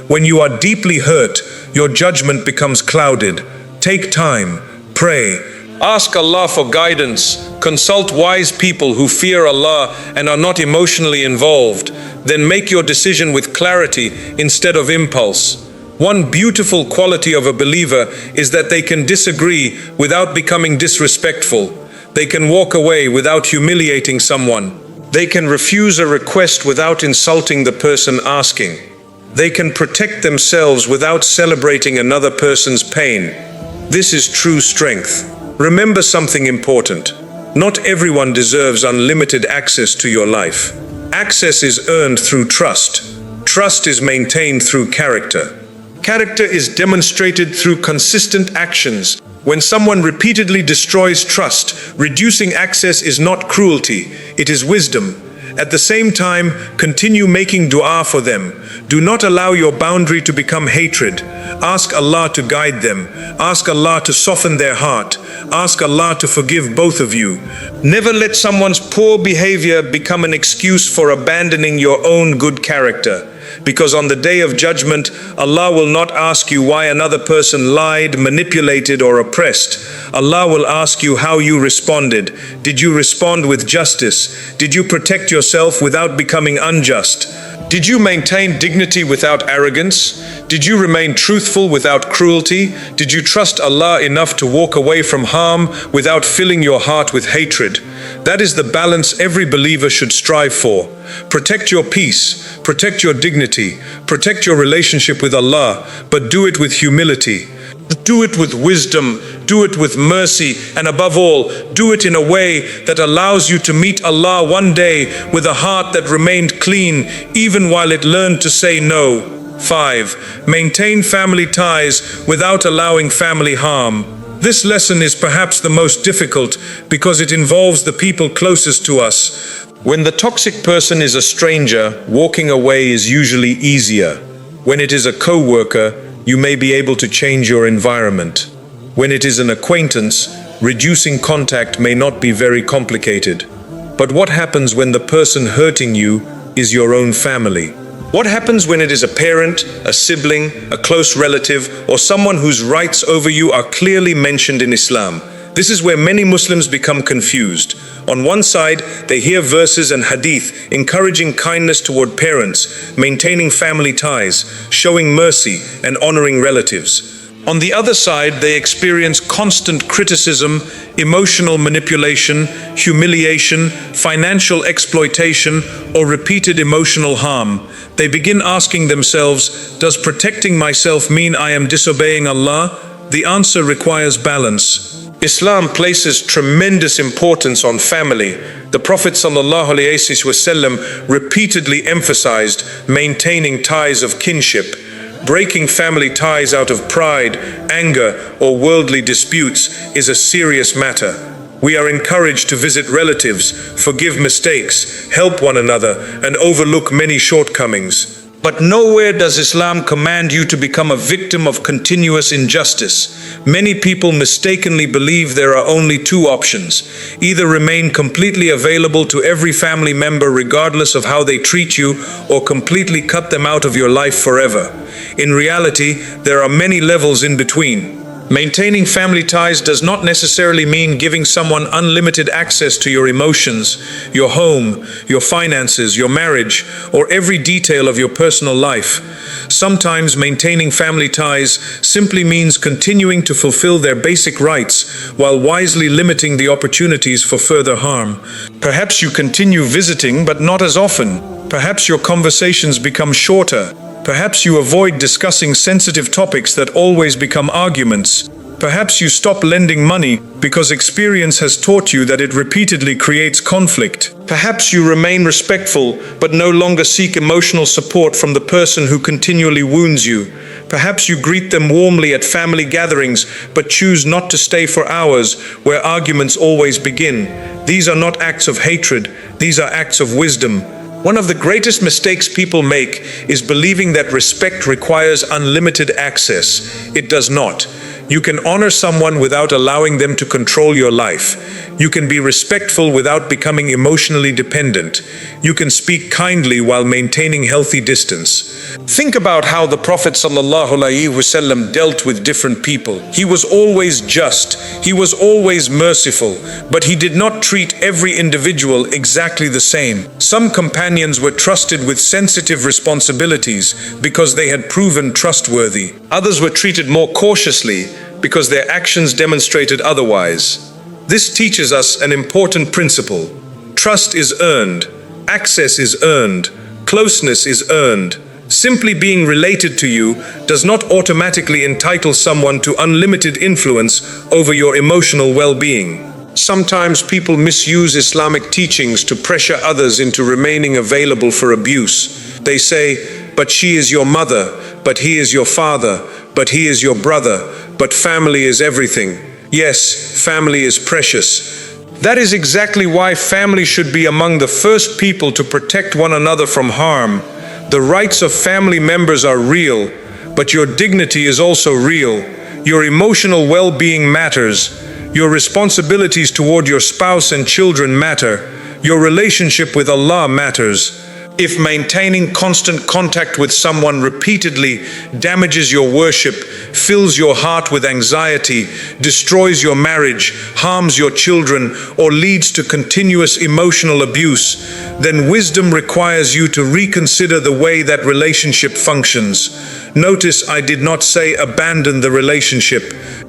When you are deeply hurt, your judgment becomes clouded. Take time, pray, ask Allah for guidance, consult wise people who fear Allah and are not emotionally involved. Then make your decision with clarity instead of impulse. One beautiful quality of a believer is that they can disagree without becoming disrespectful. They can walk away without humiliating someone. They can refuse a request without insulting the person asking. They can protect themselves without celebrating another person's pain. This is true strength. Remember something important. Not everyone deserves unlimited access to your life. Access is earned through trust. Trust is maintained through character. Character is demonstrated through consistent actions. When someone repeatedly destroys trust, reducing access is not cruelty, it is wisdom. At the same time, continue making dua for them. Do not allow your boundary to become hatred. Ask Allah to guide them. Ask Allah to soften their heart. Ask Allah to forgive both of you. Never let someone's poor behavior become an excuse for abandoning your own good character. Because on the day of judgment, Allah will not ask you why another person lied, manipulated, or oppressed. Allah will ask you how you responded. Did you respond with justice? Did you protect yourself without becoming unjust? Did you maintain dignity without arrogance? Did you remain truthful without cruelty? Did you trust Allah enough to walk away from harm without filling your heart with hatred? That is the balance every believer should strive for. Protect your peace, protect your dignity, protect your relationship with Allah, but do it with humility. Do it with wisdom, do it with mercy, and above all, do it in a way that allows you to meet Allah one day with a heart that remained clean even while it learned to say no. 5. Maintain family ties without allowing family harm. This lesson is perhaps the most difficult because it involves the people closest to us. When the toxic person is a stranger, walking away is usually easier. When it is a co-worker, you may be able to change your environment. When it is an acquaintance, reducing contact may not be very complicated. But what happens when the person hurting you is your own family? What happens when it is a parent, a sibling, a close relative, or someone whose rights over you are clearly mentioned in Islam? This is where many Muslims become confused. On one side, they hear verses and hadith encouraging kindness toward parents, maintaining family ties, showing mercy, and honoring relatives. On the other side, they experience constant criticism, emotional manipulation, humiliation, financial exploitation, or repeated emotional harm. They begin asking themselves, does protecting myself mean I am disobeying Allah? The answer requires balance. Islam places tremendous importance on family. The Prophet ﷺ repeatedly emphasized maintaining ties of kinship. Breaking family ties out of pride, anger, or worldly disputes is a serious matter. We are encouraged to visit relatives, forgive mistakes, help one another, and overlook many shortcomings. But nowhere does Islam command you to become a victim of continuous injustice. Many people mistakenly believe there are only two options: either remain completely available to every family member regardless of how they treat you, or completely cut them out of your life forever. In reality, there are many levels in between. Maintaining family ties does not necessarily mean giving someone unlimited access to your emotions, your home, your finances, your marriage, or every detail of your personal life. Sometimes maintaining family ties simply means continuing to fulfill their basic rights while wisely limiting the opportunities for further harm. Perhaps you continue visiting, but not as often. Perhaps your conversations become shorter. Perhaps you avoid discussing sensitive topics that always become arguments. Perhaps you stop lending money because experience has taught you that it repeatedly creates conflict. Perhaps you remain respectful but no longer seek emotional support from the person who continually wounds you. Perhaps you greet them warmly at family gatherings but choose not to stay for hours where arguments always begin. These are not acts of hatred, these are acts of wisdom. One of the greatest mistakes people make is believing that respect requires unlimited access. It does not. You can honor someone without allowing them to control your life. You can be respectful without becoming emotionally dependent. You can speak kindly while maintaining healthy distance. Think about how the Prophet ﷺ dealt with different people. He was always just. He was always merciful. But he did not treat every individual exactly the same. Some companions were trusted with sensitive responsibilities because they had proven trustworthy. Others were treated more cautiously because their actions demonstrated otherwise. This teaches us an important principle. Trust is earned, access is earned, closeness is earned. Simply being related to you does not automatically entitle someone to unlimited influence over your emotional well-being. Sometimes people misuse Islamic teachings to pressure others into remaining available for abuse. They say, but she is your mother, but he is your father, but he is your brother, but family is everything. Yes, family is precious. That is exactly why family should be among the first people to protect one another from harm. The rights of family members are real, but your dignity is also real. Your emotional well-being matters. Your responsibilities toward your spouse and children matter. Your relationship with Allah matters. If maintaining constant contact with someone repeatedly damages your worship, fills your heart with anxiety, destroys your marriage, harms your children, or leads to continuous emotional abuse, then wisdom requires you to reconsider the way that relationship functions. Notice I did not say abandon the relationship.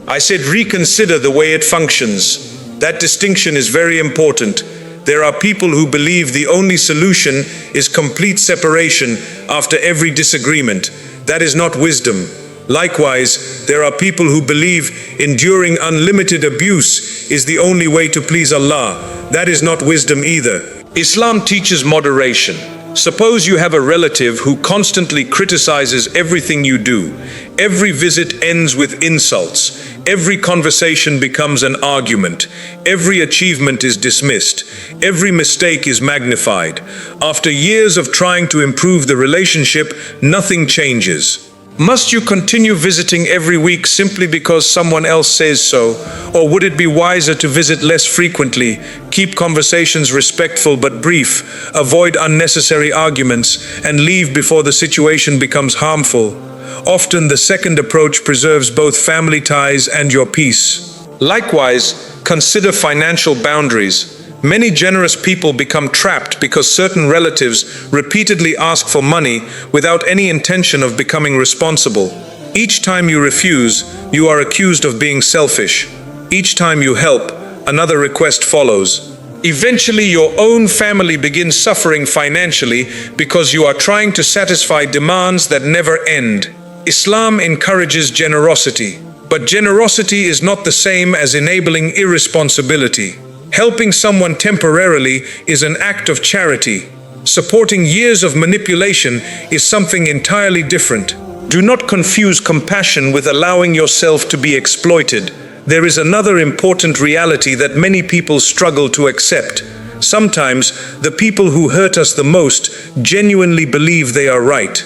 I said reconsider the way it functions. That distinction is very important. There are people who believe the only solution is complete separation after every disagreement. That is not wisdom. Likewise, there are people who believe enduring unlimited abuse is the only way to please Allah. That is not wisdom either. Islam teaches moderation. Suppose you have a relative who constantly criticizes everything you do. Every visit ends with insults. Every conversation becomes an argument. Every achievement is dismissed. Every mistake is magnified. After years of trying to improve the relationship, nothing changes. Must you continue visiting every week simply because someone else says so? Or would it be wiser to visit less frequently, keep conversations respectful but brief, avoid unnecessary arguments, and leave before the situation becomes harmful? Often the second approach preserves both family ties and your peace. Likewise, consider financial boundaries. Many generous people become trapped because certain relatives repeatedly ask for money without any intention of becoming responsible. Each time you refuse, you are accused of being selfish. Each time you help, another request follows. Eventually, your own family begins suffering financially because you are trying to satisfy demands that never end. Islam encourages generosity. But generosity is not the same as enabling irresponsibility. Helping someone temporarily is an act of charity. Supporting years of manipulation is something entirely different. Do not confuse compassion with allowing yourself to be exploited. There is another important reality that many people struggle to accept. Sometimes, the people who hurt us the most genuinely believe they are right.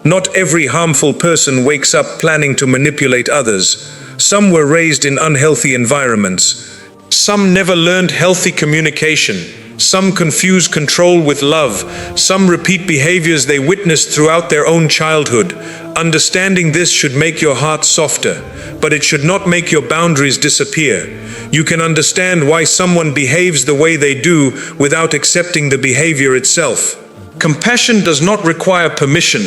Not every harmful person wakes up planning to manipulate others. Some were raised in unhealthy environments. Some never learned healthy communication. Some confuse control with love. Some repeat behaviors they witnessed throughout their own childhood. Understanding this should make your heart softer, but it should not make your boundaries disappear. You can understand why someone behaves the way they do without accepting the behavior itself. Compassion does not require permission.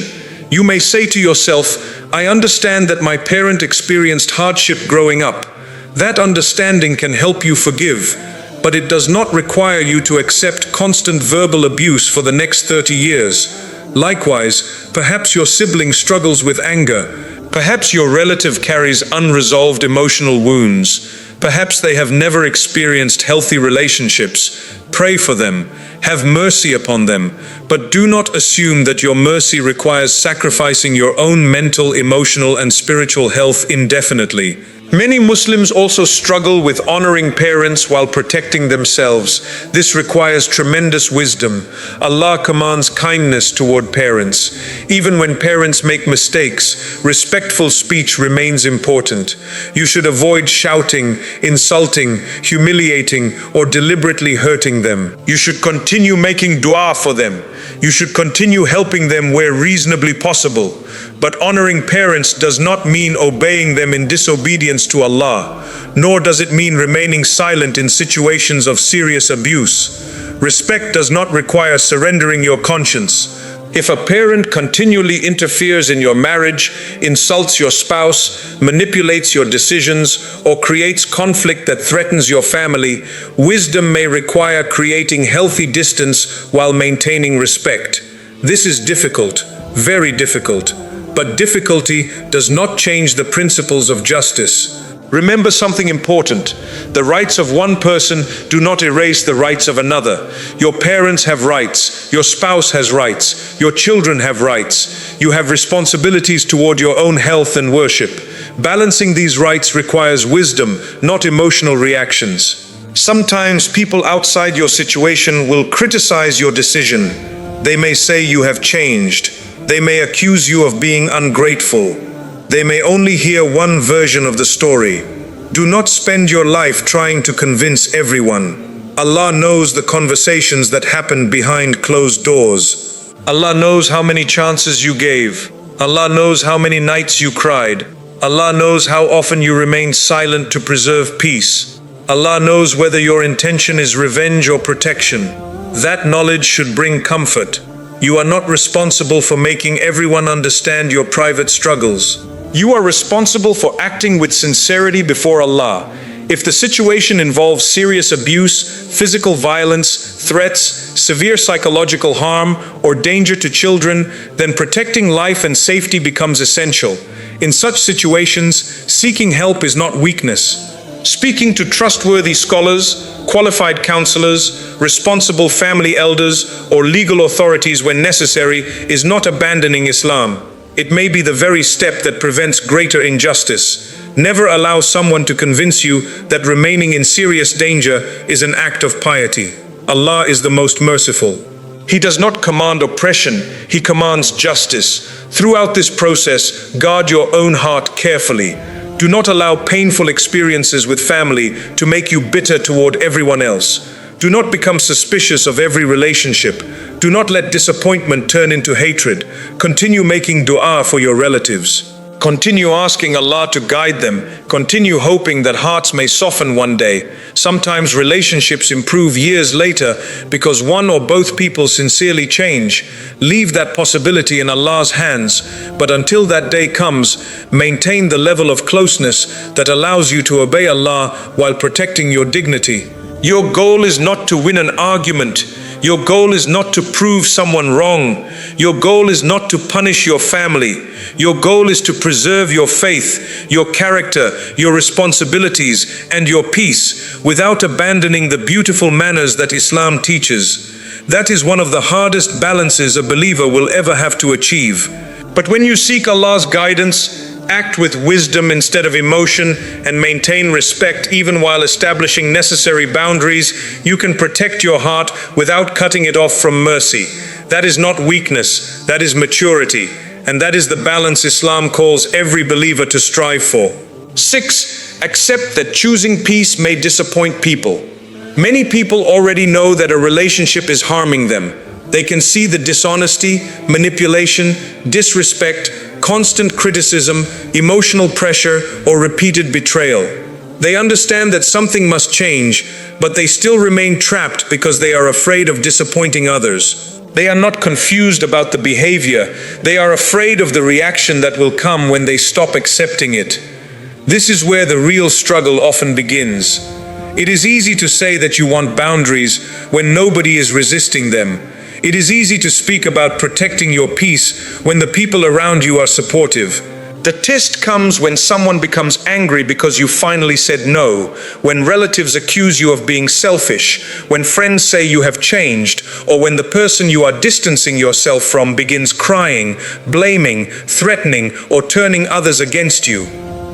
You may say to yourself, I understand that my parent experienced hardship growing up. That understanding can help you forgive, but it does not require you to accept constant verbal abuse for the next 30 years. Likewise, perhaps your sibling struggles with anger. Perhaps your relative carries unresolved emotional wounds. Perhaps they have never experienced healthy relationships. Pray for them. Have mercy upon them. But do not assume that your mercy requires sacrificing your own mental, emotional, and spiritual health indefinitely. Many Muslims also struggle with honoring parents while protecting themselves. This requires tremendous wisdom. Allah commands kindness toward parents. Even when parents make mistakes, respectful speech remains important. You should avoid shouting, insulting, humiliating, or deliberately hurting them. You should continue making dua for them. You should continue helping them where reasonably possible. But honoring parents does not mean obeying them in disobedience to Allah, nor does it mean remaining silent in situations of serious abuse. Respect does not require surrendering your conscience. If a parent continually interferes in your marriage, insults your spouse, manipulates your decisions, or creates conflict that threatens your family, wisdom may require creating healthy distance while maintaining respect. This is difficult, very difficult. But difficulty does not change the principles of justice. Remember something important. The rights of one person do not erase the rights of another. Your parents have rights. Your spouse has rights. Your children have rights. You have responsibilities toward your own health and worship. Balancing these rights requires wisdom, not emotional reactions. Sometimes people outside your situation will criticize your decision. They may say you have changed. They may accuse you of being ungrateful. They may only hear one version of the story. Do not spend your life trying to convince everyone. Allah knows the conversations that happen behind closed doors. Allah knows how many chances you gave. Allah knows how many nights you cried. Allah knows how often you remained silent to preserve peace. Allah knows whether your intention is revenge or protection. That knowledge should bring comfort. You are not responsible for making everyone understand your private struggles. You are responsible for acting with sincerity before Allah. If the situation involves serious abuse, physical violence, threats, severe psychological harm, or danger to children, then protecting life and safety becomes essential. In such situations, seeking help is not weakness. Speaking to trustworthy scholars, qualified counselors, responsible family elders, or legal authorities when necessary is not abandoning Islam. It may be the very step that prevents greater injustice. Never allow someone to convince you that remaining in serious danger is an act of piety. Allah is the most merciful. He does not command oppression, He commands justice. Throughout this process, guard your own heart carefully. Do not allow painful experiences with family to make you bitter toward everyone else. Do not become suspicious of every relationship. Do not let disappointment turn into hatred. Continue making dua for your relatives. Continue asking Allah to guide them. Continue hoping that hearts may soften one day. Sometimes relationships improve years later because one or both people sincerely change. Leave that possibility in Allah's hands, but until that day comes, maintain the level of closeness that allows you to obey Allah while protecting your dignity. Your goal is not to win an argument. Your goal is not to prove someone wrong. Your goal is not to punish your family. Your goal is to preserve your faith, your character, your responsibilities, and your peace without abandoning the beautiful manners that Islam teaches. That is one of the hardest balances a believer will ever have to achieve. But when you seek Allah's guidance, act with wisdom instead of emotion, and maintain respect even while establishing necessary boundaries, you can protect your heart without cutting it off from mercy. That is not weakness, that is maturity, and that is the balance Islam calls every believer to strive for. 6. Accept that choosing peace may disappoint people. Many people already know that a relationship is harming them. They can see the dishonesty, manipulation, disrespect, constant criticism, emotional pressure, or repeated betrayal. They understand that something must change, but they still remain trapped because they are afraid of disappointing others. They are not confused about the behavior. They are afraid of the reaction that will come when they stop accepting it. This is where the real struggle often begins. It is easy to say that you want boundaries when nobody is resisting them. It is easy to speak about protecting your peace when the people around you are supportive. The test comes when someone becomes angry because you finally said no, when relatives accuse you of being selfish, when friends say you have changed, or when the person you are distancing yourself from begins crying, blaming, threatening, or turning others against you.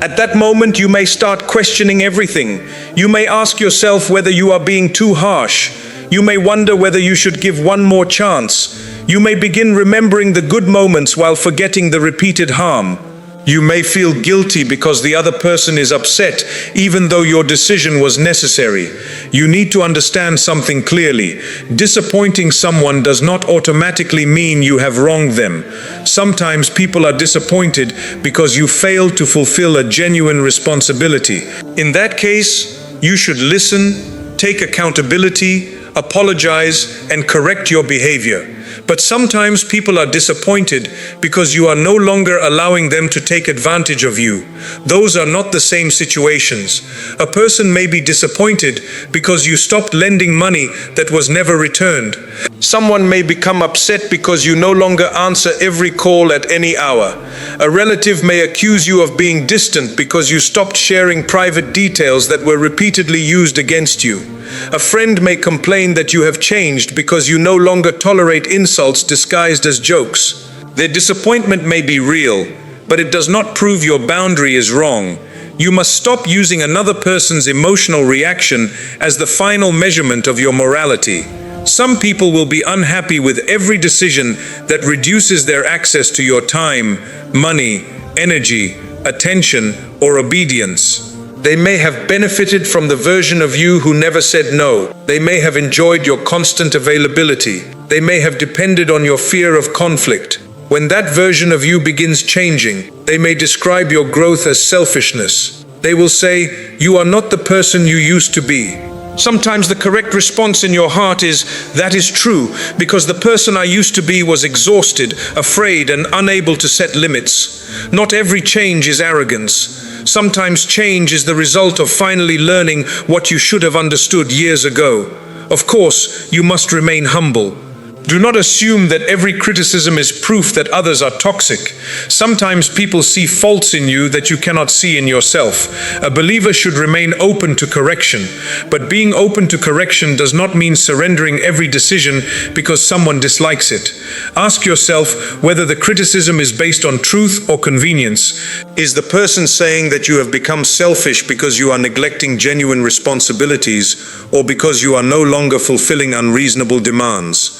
At that moment, you may start questioning everything. You may ask yourself whether you are being too harsh. You may wonder whether you should give one more chance. You may begin remembering the good moments while forgetting the repeated harm. You may feel guilty because the other person is upset, even though your decision was necessary. You need to understand something clearly. Disappointing someone does not automatically mean you have wronged them. Sometimes people are disappointed because you failed to fulfill a genuine responsibility. In that case, you should listen, take accountability, apologize, and correct your behavior. But sometimes people are disappointed because you are no longer allowing them to take advantage of you. Those are not the same situations. A person may be disappointed because you stopped lending money that was never returned. Someone may become upset because you no longer answer every call at any hour. A relative may accuse you of being distant because you stopped sharing private details that were repeatedly used against you. A friend may complain that you have changed because you no longer tolerate insults disguised as jokes. Their disappointment may be real, but it does not prove your boundary is wrong. You must stop using another person's emotional reaction as the final measurement of your morality. Some people will be unhappy with every decision that reduces their access to your time, money, energy, attention, or obedience. They may have benefited from the version of you who never said no. They may have enjoyed your constant availability. They may have depended on your fear of conflict. When that version of you begins changing, they may describe your growth as selfishness. They will say, "You are not the person you used to be." Sometimes the correct response in your heart is, "That is true, because the person I used to be was exhausted, afraid, and unable to set limits." Not every change is arrogance. Sometimes change is the result of finally learning what you should have understood years ago. Of course, you must remain humble. Do not assume that every criticism is proof that others are toxic. Sometimes people see faults in you that you cannot see in yourself. A believer should remain open to correction, but being open to correction does not mean surrendering every decision because someone dislikes it. Ask yourself whether the criticism is based on truth or convenience. Is the person saying that you have become selfish because you are neglecting genuine responsibilities, or because you are no longer fulfilling unreasonable demands?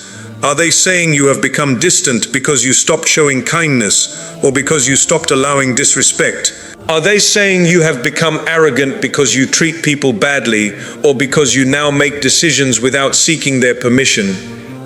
Are they saying you have become distant because you stopped showing kindness, or because you stopped allowing disrespect? Are they saying you have become arrogant because you treat people badly, or because you now make decisions without seeking their permission?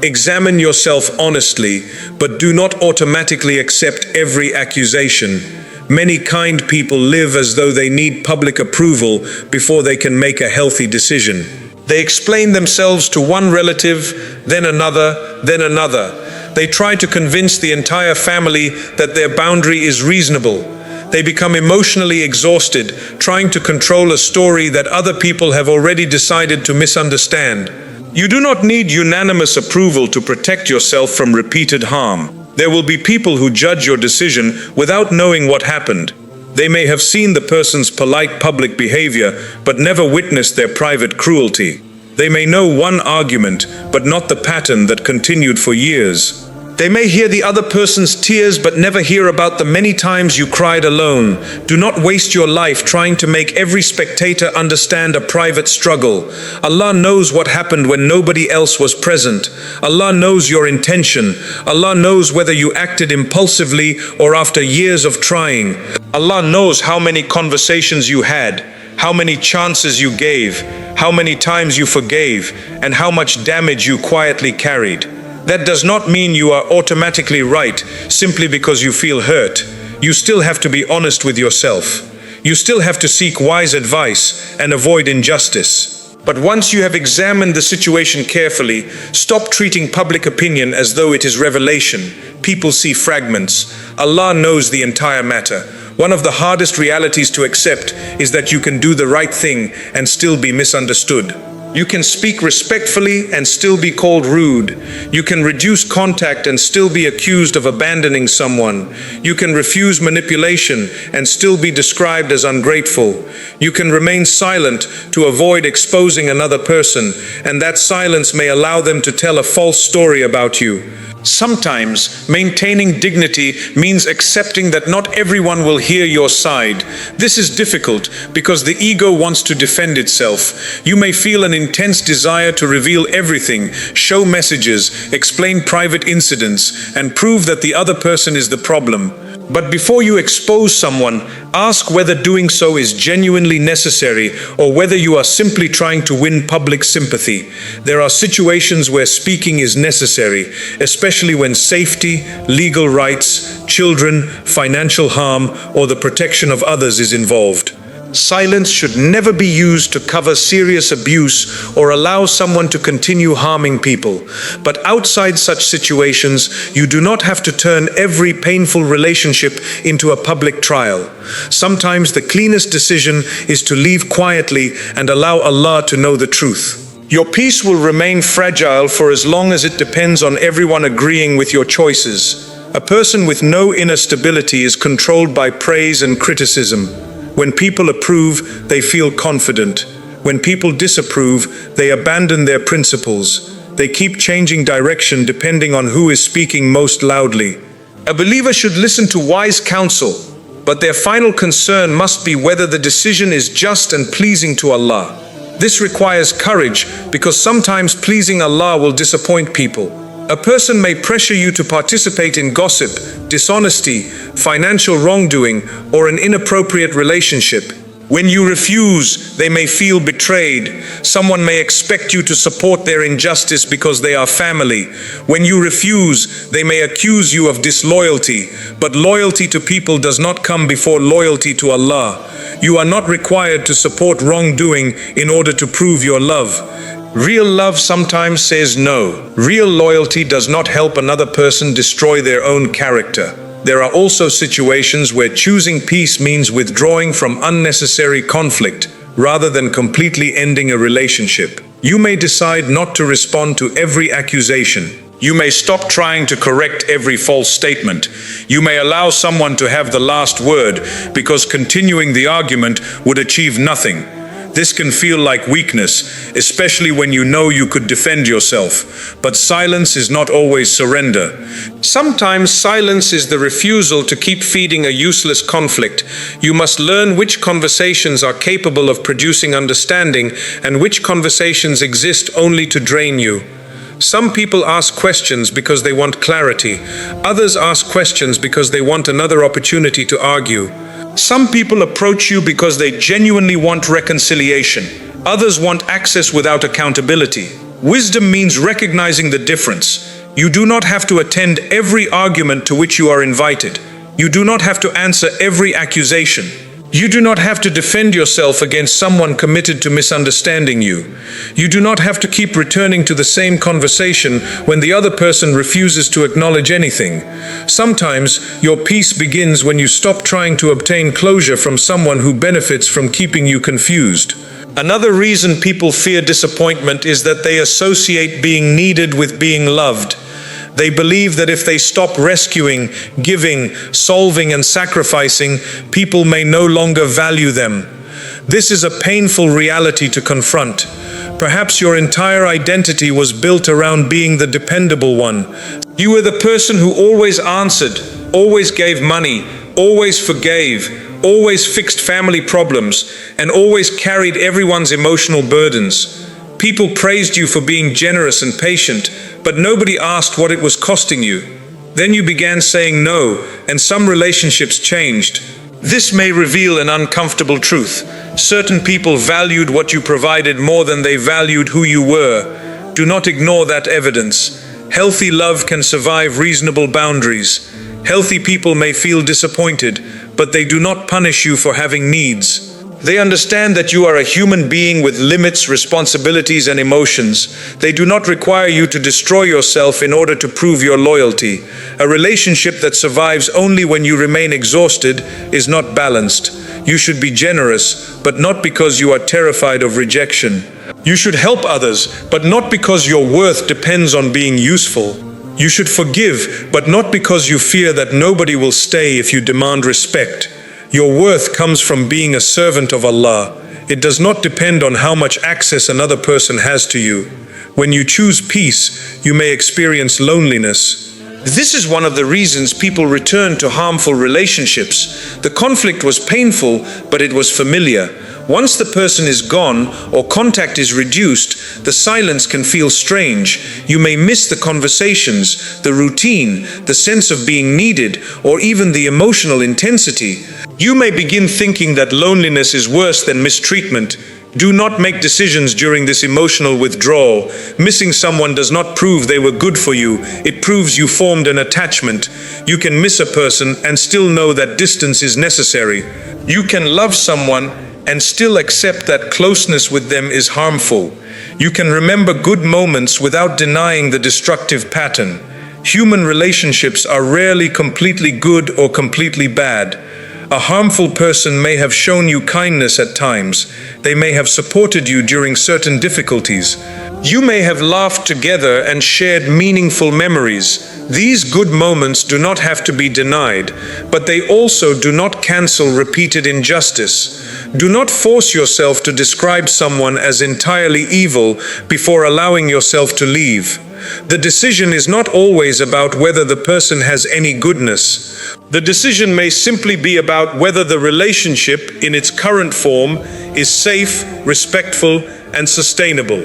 Examine yourself honestly, but do not automatically accept every accusation. Many kind people live as though they need public approval before they can make a healthy decision. They explain themselves to one relative, then another, then another. They try to convince the entire family that their boundary is reasonable. They become emotionally exhausted, trying to control a story that other people have already decided to misunderstand. You do not need unanimous approval to protect yourself from repeated harm. There will be people who judge your decision without knowing what happened. They may have seen the person's polite public behavior, but never witnessed their private cruelty. They may know one argument, but not the pattern that continued for years. They may hear the other person's tears, but never hear about the many times you cried alone. Do not waste your life trying to make every spectator understand a private struggle. Allah knows what happened when nobody else was present. Allah knows your intention. Allah knows whether you acted impulsively or after years of trying. Allah knows how many conversations you had, how many chances you gave, how many times you forgave, and how much damage you quietly carried. That does not mean you are automatically right simply because you feel hurt. You still have to be honest with yourself. You still have to seek wise advice and avoid injustice. But once you have examined the situation carefully, stop treating public opinion as though it is revelation. People see fragments. Allah knows the entire matter. One of the hardest realities to accept is that you can do the right thing and still be misunderstood. You can speak respectfully and still be called rude. You can reduce contact and still be accused of abandoning someone. You can refuse manipulation and still be described as ungrateful. You can remain silent to avoid exposing another person, and that silence may allow them to tell a false story about you. Sometimes, maintaining dignity means accepting that not everyone will hear your side. This is difficult because the ego wants to defend itself. You may feel an intense desire to reveal everything, show messages, explain private incidents, and prove that the other person is the problem. But before you expose someone, ask whether doing so is genuinely necessary or whether you are simply trying to win public sympathy. There are situations where speaking is necessary, especially when safety, legal rights, children, financial harm, or the protection of others is involved. Silence should never be used to cover serious abuse or allow someone to continue harming people. But outside such situations, you do not have to turn every painful relationship into a public trial. Sometimes the cleanest decision is to leave quietly and allow Allah to know the truth. Your peace will remain fragile for as long as it depends on everyone agreeing with your choices. A person with no inner stability is controlled by praise and criticism. When people approve, they feel confident. When people disapprove, they abandon their principles. They keep changing direction depending on who is speaking most loudly. A believer should listen to wise counsel, but their final concern must be whether the decision is just and pleasing to Allah. This requires courage because sometimes pleasing Allah will disappoint people. A person may pressure you to participate in gossip, dishonesty, financial wrongdoing, or an inappropriate relationship. When you refuse, they may feel betrayed. Someone may expect you to support their injustice because they are family. When you refuse, they may accuse you of disloyalty. But loyalty to people does not come before loyalty to Allah. You are not required to support wrongdoing in order to prove your love. Real love sometimes says no. Real loyalty does not help another person destroy their own character. There are also situations where choosing peace means withdrawing from unnecessary conflict rather than completely ending a relationship. You may decide not to respond to every accusation. You may stop trying to correct every false statement. You may allow someone to have the last word because continuing the argument would achieve nothing. This can feel like weakness, especially when you know you could defend yourself. But silence is not always surrender. Sometimes silence is the refusal to keep feeding a useless conflict. You must learn which conversations are capable of producing understanding and which conversations exist only to drain you. Some people ask questions because they want clarity. Others ask questions because they want another opportunity to argue. Some people approach you because they genuinely want reconciliation. Others want access without accountability. Wisdom means recognizing the difference. You do not have to attend every argument to which you are invited. You do not have to answer every accusation. You do not have to defend yourself against someone committed to misunderstanding you. You do not have to keep returning to the same conversation when the other person refuses to acknowledge anything. Sometimes your peace begins when you stop trying to obtain closure from someone who benefits from keeping you confused. Another reason people fear disappointment is that they associate being needed with being loved. They believe that if they stop rescuing, giving, solving, and sacrificing, people may no longer value them. This is a painful reality to confront. Perhaps your entire identity was built around being the dependable one. You were the person who always answered, always gave money, always forgave, always fixed family problems, and always carried everyone's emotional burdens. People praised you for being generous and patient, but nobody asked what it was costing you. Then you began saying no, and some relationships changed. This may reveal an uncomfortable truth. Certain people valued what you provided more than they valued who you were. Do not ignore that evidence. Healthy love can survive reasonable boundaries. Healthy people may feel disappointed, but they do not punish you for having needs. They understand that you are a human being with limits, responsibilities, and emotions. They do not require you to destroy yourself in order to prove your loyalty. A relationship that survives only when you remain exhausted is not balanced. You should be generous, but not because you are terrified of rejection. You should help others, but not because your worth depends on being useful. You should forgive, but not because you fear that nobody will stay if you demand respect. Your worth comes from being a servant of Allah. It does not depend on how much access another person has to you. When you choose peace, you may experience loneliness. This is one of the reasons people return to harmful relationships. The conflict was painful, but it was familiar. Once the person is gone or contact is reduced, the silence can feel strange. You may miss the conversations, the routine, the sense of being needed, or even the emotional intensity. You may begin thinking that loneliness is worse than mistreatment. Do not make decisions during this emotional withdrawal. Missing someone does not prove they were good for you. It proves you formed an attachment. You can miss a person and still know that distance is necessary. You can love someone and still accept that closeness with them is harmful. You can remember good moments without denying the destructive pattern. Human relationships are rarely completely good or completely bad. A harmful person may have shown you kindness at times. They may have supported you during certain difficulties. You may have laughed together and shared meaningful memories. These good moments do not have to be denied, but they also do not cancel repeated injustice. Do not force yourself to describe someone as entirely evil before allowing yourself to leave. The decision is not always about whether the person has any goodness. The decision may simply be about whether the relationship in its current form is safe, respectful, and sustainable.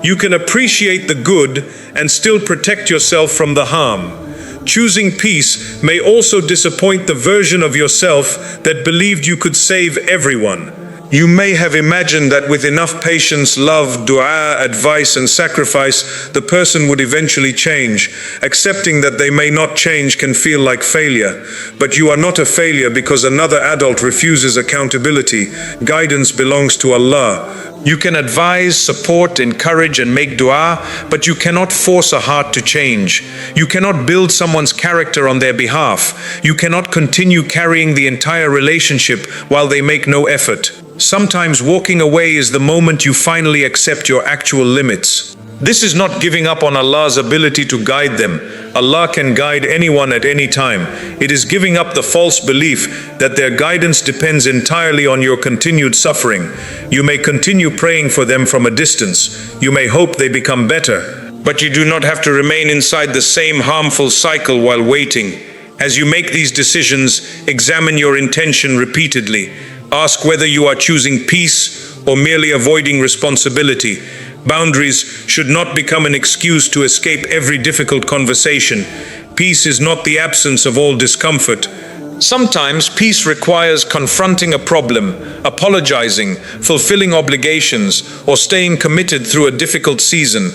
You can appreciate the good and still protect yourself from the harm. Choosing peace may also disappoint the version of yourself that believed you could save everyone. You may have imagined that with enough patience, love, dua, advice, and sacrifice, the person would eventually change. Accepting that they may not change can feel like failure. But you are not a failure because another adult refuses accountability. Guidance belongs to Allah. You can advise, support, encourage, and make dua, but you cannot force a heart to change. You cannot build someone's character on their behalf. You cannot continue carrying the entire relationship while they make no effort. Sometimes walking away is the moment you finally accept your actual limits. This is not giving up on Allah's ability to guide them. Allah can guide anyone at any time. It is giving up the false belief that their guidance depends entirely on your continued suffering. You may continue praying for them from a distance. You may hope they become better, but you do not have to remain inside the same harmful cycle while waiting. As you make these decisions, examine your intention repeatedly. Ask whether you are choosing peace or merely avoiding responsibility. Boundaries should not become an excuse to escape every difficult conversation. Peace is not the absence of all discomfort. Sometimes peace requires confronting a problem, apologizing, fulfilling obligations, or staying committed through a difficult season.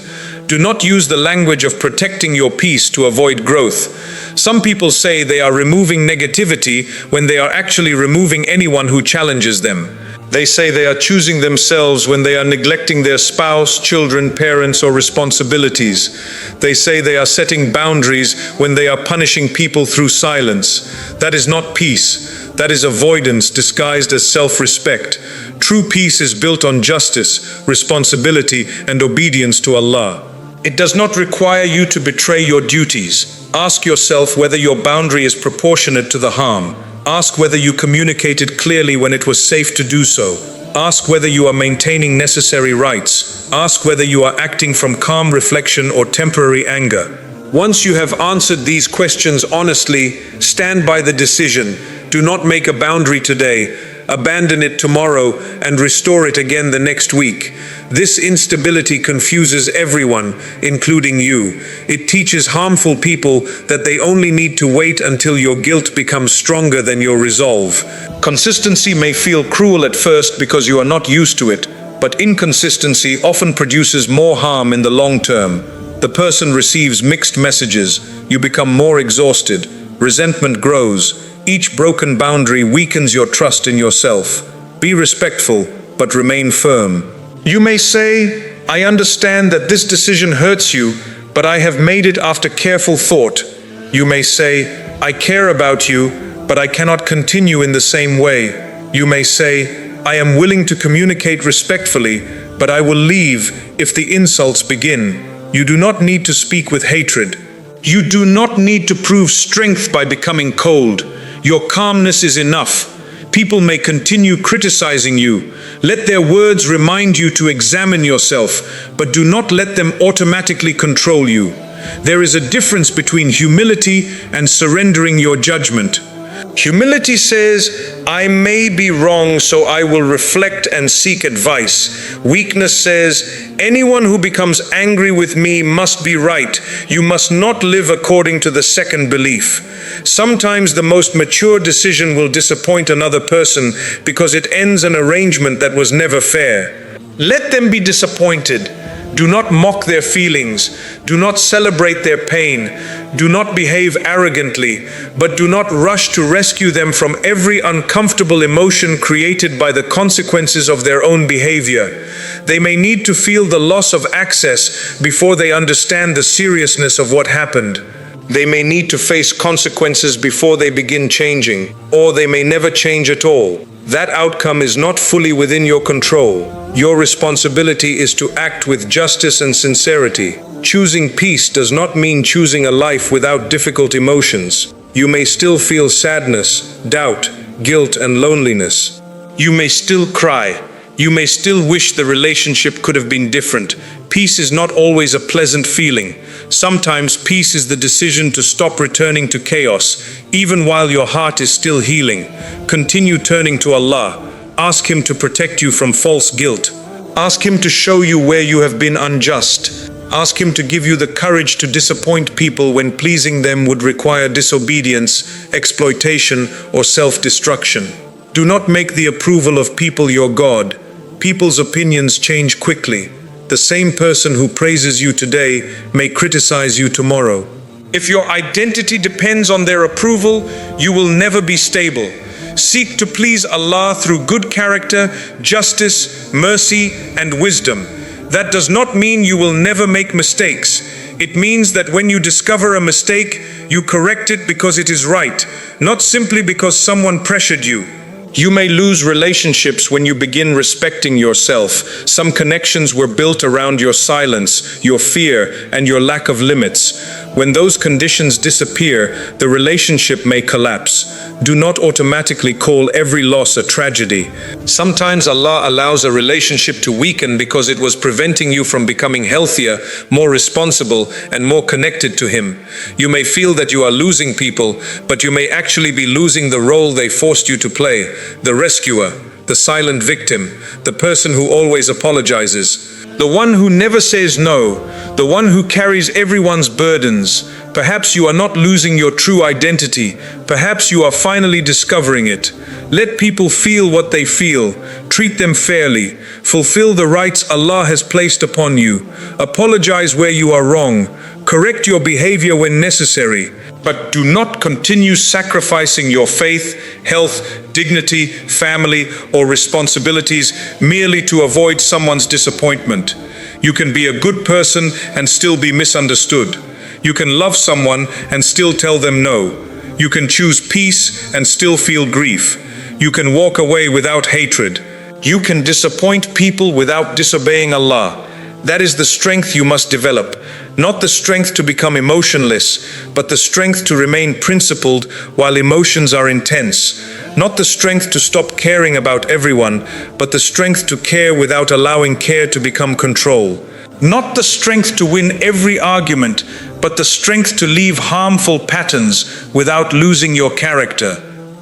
Do not use the language of protecting your peace to avoid growth. Some people say they are removing negativity when they are actually removing anyone who challenges them. They say they are choosing themselves when they are neglecting their spouse, children, parents, or responsibilities. They say they are setting boundaries when they are punishing people through silence. That is not peace. That is avoidance disguised as self-respect. True peace is built on justice, responsibility, and obedience to Allah. It does not require you to betray your duties. Ask yourself whether your boundary is proportionate to the harm. Ask whether you communicated clearly when it was safe to do so. Ask whether you are maintaining necessary rights. Ask whether you are acting from calm reflection or temporary anger. Once you have answered these questions honestly, stand by the decision. Do not make a boundary today. Abandon it tomorrow and restore it again the next week. This instability confuses everyone, including you. It teaches harmful people that they only need to wait until your guilt becomes stronger than your resolve. Consistency may feel cruel at first because you are not used to it, but inconsistency often produces more harm in the long term. The person receives mixed messages. You become more exhausted. Resentment grows. Each broken boundary weakens your trust in yourself. Be respectful, but remain firm. You may say, I understand that this decision hurts you, but I have made it after careful thought. You may say, I care about you, but I cannot continue in the same way. You may say, I am willing to communicate respectfully, but I will leave if the insults begin. You do not need to speak with hatred. You do not need to prove strength by becoming cold. Your calmness is enough. People may continue criticizing you. Let their words remind you to examine yourself, but do not let them automatically control you. There is a difference between humility and surrendering your judgment. Humility says, I may be wrong, so I will reflect and seek advice. Weakness says, anyone who becomes angry with me must be right. You must not live according to the second belief. Sometimes the most mature decision will disappoint another person because it ends an arrangement that was never fair. Let them be disappointed. Do not mock their feelings. Do not celebrate their pain. Do not behave arrogantly, but do not rush to rescue them from every uncomfortable emotion created by the consequences of their own behavior. They may need to feel the loss of access before they understand the seriousness of what happened. They may need to face consequences before they begin changing, or they may never change at all. That outcome is not fully within your control. Your responsibility is to act with justice and sincerity. Choosing peace does not mean choosing a life without difficult emotions. You may still feel sadness, doubt, guilt, and loneliness. You may still cry. You may still wish the relationship could have been different. Peace is not always a pleasant feeling. Sometimes peace is the decision to stop returning to chaos, even while your heart is still healing. Continue turning to Allah. Ask Him to protect you from false guilt. Ask Him to show you where you have been unjust. Ask Him to give you the courage to disappoint people when pleasing them would require disobedience, exploitation, or self-destruction. Do not make the approval of people your God. People's opinions change quickly. The same person who praises you today may criticize you tomorrow. If your identity depends on their approval, you will never be stable. Seek to please Allah through good character, justice, mercy, and wisdom. That does not mean you will never make mistakes. It means that when you discover a mistake, you correct it because it is right, not simply because someone pressured you. You may lose relationships when you begin respecting yourself. Some connections were built around your silence, your fear, and your lack of limits. When those conditions disappear, the relationship may collapse. Do not automatically call every loss a tragedy. Sometimes Allah allows a relationship to weaken because it was preventing you from becoming healthier, more responsible, and more connected to Him. You may feel that you are losing people, but you may actually be losing the role they forced you to play. The rescuer, the silent victim, the person who always apologizes, the one who never says no, the one who carries everyone's burdens. Perhaps you are not losing your true identity. Perhaps you are finally discovering it. Let people feel what they feel. Treat them fairly. Fulfill the rights Allah has placed upon you. Apologize where you are wrong. Correct your behavior when necessary. But do not continue sacrificing your faith, health, dignity, family, or responsibilities merely to avoid someone's disappointment. You can be a good person and still be misunderstood. You can love someone and still tell them no. You can choose peace and still feel grief. You can walk away without hatred. You can disappoint people without disobeying Allah. That is the strength you must develop. Not the strength to become emotionless, but the strength to remain principled while emotions are intense. Not the strength to stop caring about everyone, but the strength to care without allowing care to become control. Not the strength to win every argument, but the strength to leave harmful patterns without losing your character.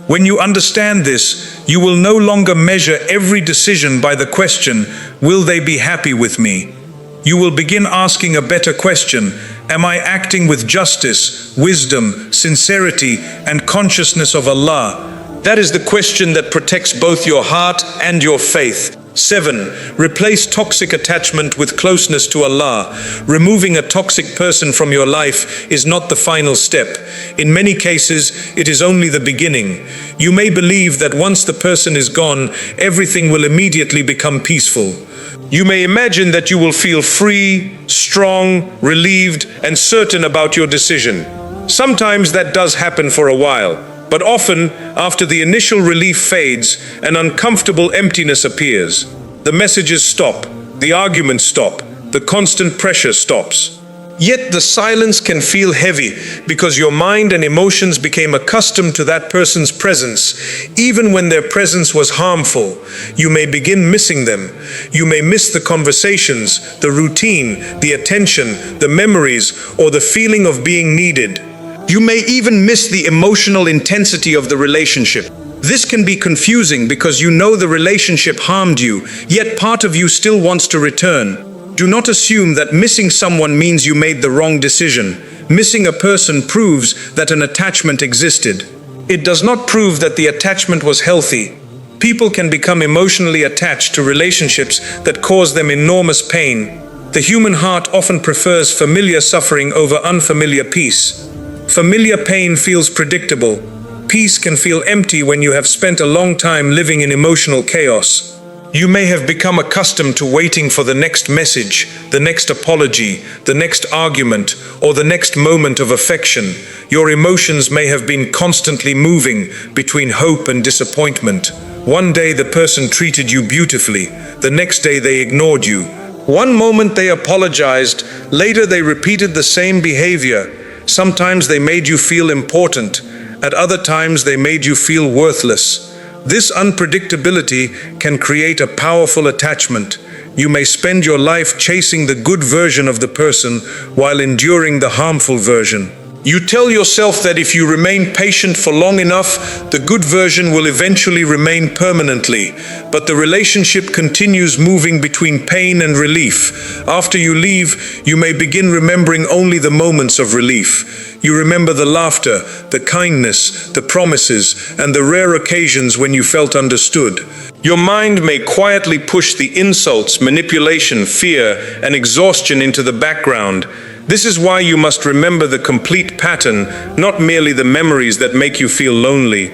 When you understand this, you will no longer measure every decision by the question, will they be happy with me? You will begin asking a better question, am I acting with justice, wisdom, sincerity, and consciousness of Allah? That is the question that protects both your heart and your faith. 7. Replace toxic attachment with closeness to Allah. Removing a toxic person from your life is not the final step. In many cases, it is only the beginning. You may believe that once the person is gone, everything will immediately become peaceful. You may imagine that you will feel free, strong, relieved, and certain about your decision. Sometimes that does happen for a while. But often, after the initial relief fades, an uncomfortable emptiness appears. The messages stop, the arguments stop, the constant pressure stops. Yet the silence can feel heavy because your mind and emotions became accustomed to that person's presence. Even when their presence was harmful, you may begin missing them. You may miss the conversations, the routine, the attention, the memories, or the feeling of being needed. You may even miss the emotional intensity of the relationship. This can be confusing because you know the relationship harmed you, yet part of you still wants to return. Do not assume that missing someone means you made the wrong decision. Missing a person proves that an attachment existed. It does not prove that the attachment was healthy. People can become emotionally attached to relationships that cause them enormous pain. The human heart often prefers familiar suffering over unfamiliar peace. Familiar pain feels predictable. Peace can feel empty when you have spent a long time living in emotional chaos. You may have become accustomed to waiting for the next message, the next apology, the next argument, or the next moment of affection. Your emotions may have been constantly moving between hope and disappointment. One day the person treated you beautifully. The next day they ignored you. One moment they apologized. Later they repeated the same behavior. Sometimes they made you feel important. At other times they made you feel worthless. This unpredictability can create a powerful attachment. You may spend your life chasing the good version of the person while enduring the harmful version. You tell yourself that if you remain patient for long enough, the good version will eventually remain permanently. But the relationship continues moving between pain and relief. After you leave, you may begin remembering only the moments of relief. You remember the laughter, the kindness, the promises, and the rare occasions when you felt understood. Your mind may quietly push the insults, manipulation, fear, and exhaustion into the background. This is why you must remember the complete pattern, not merely the memories that make you feel lonely.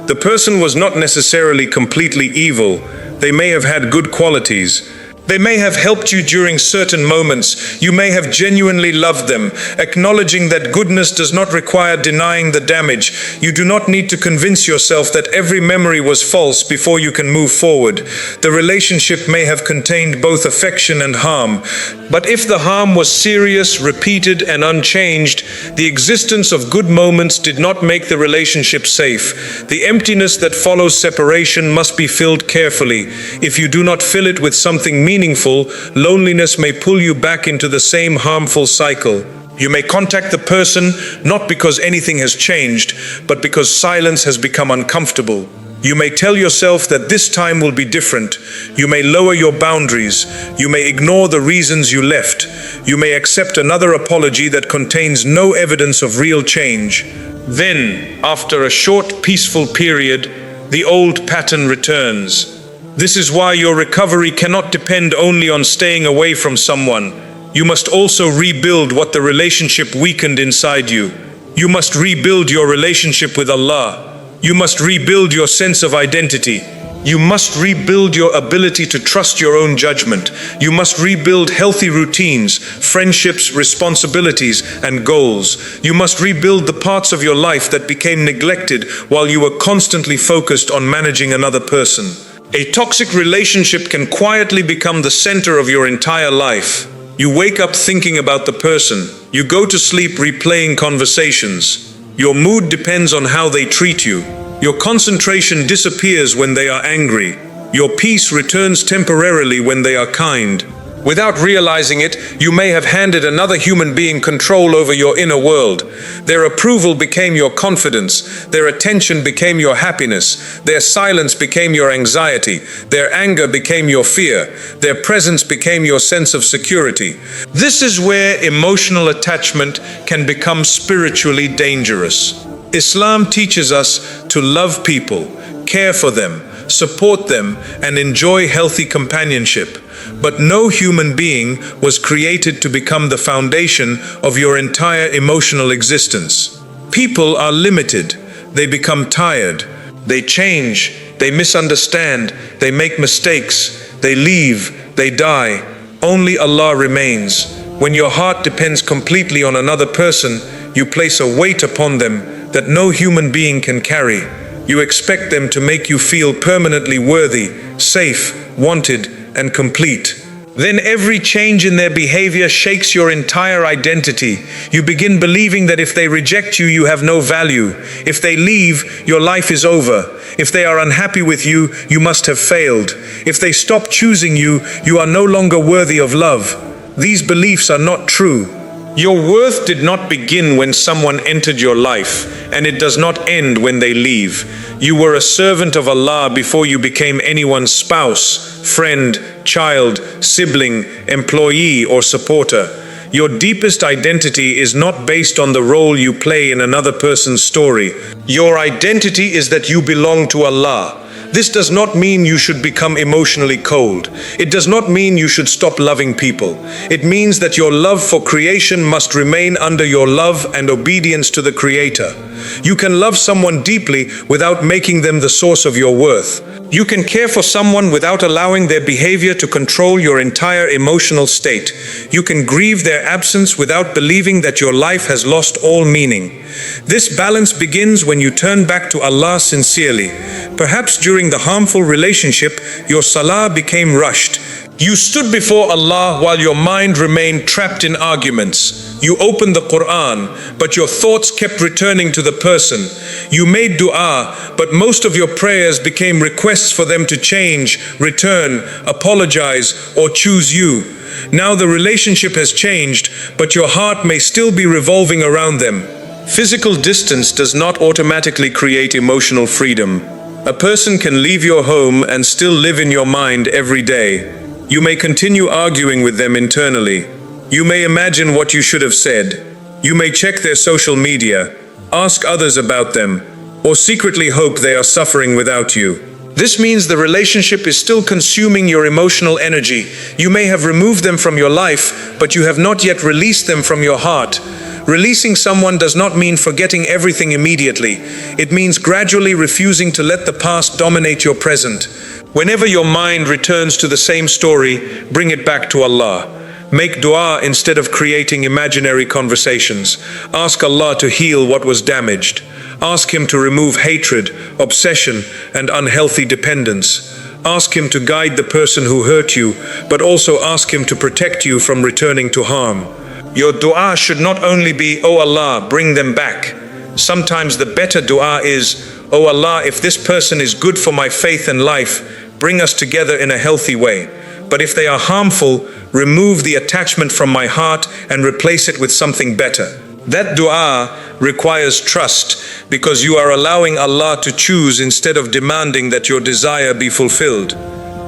The person was not necessarily completely evil. They may have had good qualities. They may have helped you during certain moments. You may have genuinely loved them. Acknowledging that goodness does not require denying the damage. You do not need to convince yourself that every memory was false before you can move forward. The relationship may have contained both affection and harm. But if the harm was serious, repeated, and unchanged, the existence of good moments did not make the relationship safe. The emptiness that follows separation must be filled carefully. If you do not fill it with something meaningful, loneliness may pull you back into the same harmful cycle. You may contact the person not because anything has changed, but because silence has become uncomfortable. You may tell yourself that this time will be different. You may lower your boundaries. You may ignore the reasons you left. You may accept another apology that contains no evidence of real change. Then, after a short, peaceful period, the old pattern returns. This is why your recovery cannot depend only on staying away from someone. You must also rebuild what the relationship weakened inside you. You must rebuild your relationship with Allah. You must rebuild your sense of identity. You must rebuild your ability to trust your own judgment. You must rebuild healthy routines, friendships, responsibilities, and goals. You must rebuild the parts of your life that became neglected while you were constantly focused on managing another person. A toxic relationship can quietly become the center of your entire life. You wake up thinking about the person. You go to sleep replaying conversations. Your mood depends on how they treat you. Your concentration disappears when they are angry. Your peace returns temporarily when they are kind. Without realizing it, you may have handed another human being control over your inner world. Their approval became your confidence. Their attention became your happiness. Their silence became your anxiety. Their anger became your fear. Their presence became your sense of security. This is where emotional attachment can become spiritually dangerous. Islam teaches us to love people, care for them, support them, and enjoy healthy companionship. But no human being was created to become the foundation of your entire emotional existence. People are limited. They become tired. They change. They misunderstand. They make mistakes. They leave. They die. Only Allah remains. When your heart depends completely on another person, you place a weight upon them that no human being can carry. You expect them to make you feel permanently worthy, safe, wanted, and complete. Then every change in their behavior shakes your entire identity. You begin believing that if they reject you, you have no value. If they leave, your life is over. If they are unhappy with you, you must have failed. If they stop choosing you, you are no longer worthy of love. These beliefs are not true. Your worth did not begin when someone entered your life, and it does not end when they leave. You were a servant of Allah before you became anyone's spouse, friend, child, sibling, employee, or supporter. Your deepest identity is not based on the role you play in another person's story. Your identity is that you belong to Allah. This does not mean you should become emotionally cold. It does not mean you should stop loving people. It means that your love for creation must remain under your love and obedience to the Creator. You can love someone deeply without making them the source of your worth. You can care for someone without allowing their behavior to control your entire emotional state. You can grieve their absence without believing that your life has lost all meaning. This balance begins when you turn back to Allah sincerely. Perhaps during the harmful relationship, your salah became rushed. You stood before Allah while your mind remained trapped in arguments. You opened the Qur'an, but your thoughts kept returning to the person. You made dua, but most of your prayers became requests for them to change, return, apologize, or choose you. Now the relationship has changed, but your heart may still be revolving around them. Physical distance does not automatically create emotional freedom. A person can leave your home and still live in your mind every day. You may continue arguing with them internally. You may imagine what you should have said. You may check their social media, ask others about them, or secretly hope they are suffering without you. This means the relationship is still consuming your emotional energy. You may have removed them from your life, but you have not yet released them from your heart. Releasing someone does not mean forgetting everything immediately. It means gradually refusing to let the past dominate your present. Whenever your mind returns to the same story, bring it back to Allah. Make dua instead of creating imaginary conversations. Ask Allah to heal what was damaged. Ask Him to remove hatred, obsession, and unhealthy dependence. Ask Him to guide the person who hurt you, but also ask Him to protect you from returning to harm. Your dua should not only be, "Oh Allah, bring them back." Sometimes the better dua is, "Oh Allah, if this person is good for my faith and life, bring us together in a healthy way. But if they are harmful, remove the attachment from my heart and replace it with something better." That dua requires trust because you are allowing Allah to choose instead of demanding that your desire be fulfilled.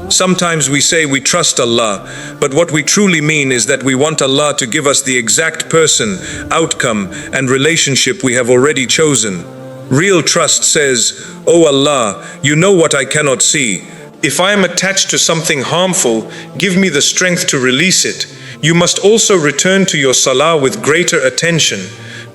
Sometimes we say we trust Allah, but what we truly mean is that we want Allah to give us the exact person, outcome, and relationship we have already chosen. Real trust says, "Oh Allah, you know what I cannot see. If I am attached to something harmful, give me the strength to release it." You must also return to your salah with greater attention.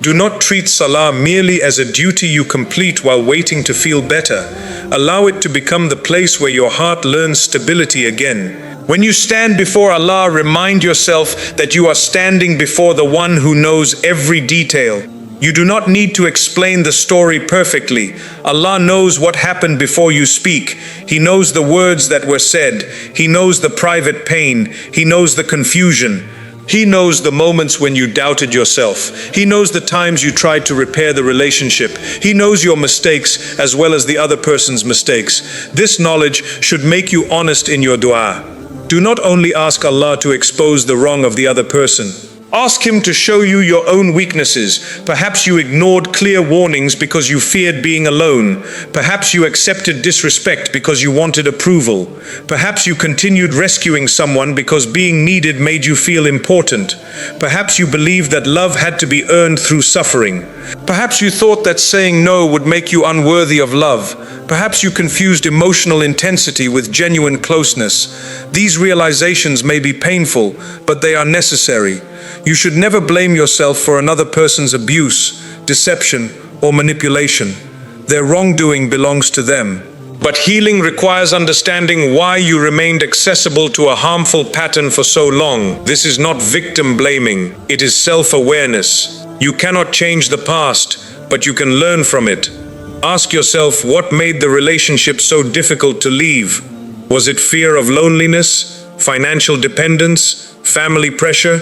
Do not treat salah merely as a duty you complete while waiting to feel better. Allow it to become the place where your heart learns stability again. When you stand before Allah, remind yourself that you are standing before the one who knows every detail. You do not need to explain the story perfectly. Allah knows what happened before you speak. He knows the words that were said. He knows the private pain. He knows the confusion. He knows the moments when you doubted yourself. He knows the times you tried to repair the relationship. He knows your mistakes as well as the other person's mistakes. This knowledge should make you honest in your dua. Do not only ask Allah to expose the wrong of the other person. Ask Him to show you your own weaknesses. Perhaps you ignored clear warnings because you feared being alone. Perhaps you accepted disrespect because you wanted approval. Perhaps you continued rescuing someone because being needed made you feel important. Perhaps you believed that love had to be earned through suffering. Perhaps you thought that saying no would make you unworthy of love. Perhaps you confused emotional intensity with genuine closeness. These realizations may be painful, but they are necessary. You should never blame yourself for another person's abuse, deception, or manipulation. Their wrongdoing belongs to them. But healing requires understanding why you remained accessible to a harmful pattern for so long. This is not victim blaming, it is self-awareness. You cannot change the past, but you can learn from it. Ask yourself what made the relationship so difficult to leave. Was it fear of loneliness, financial dependence, family pressure,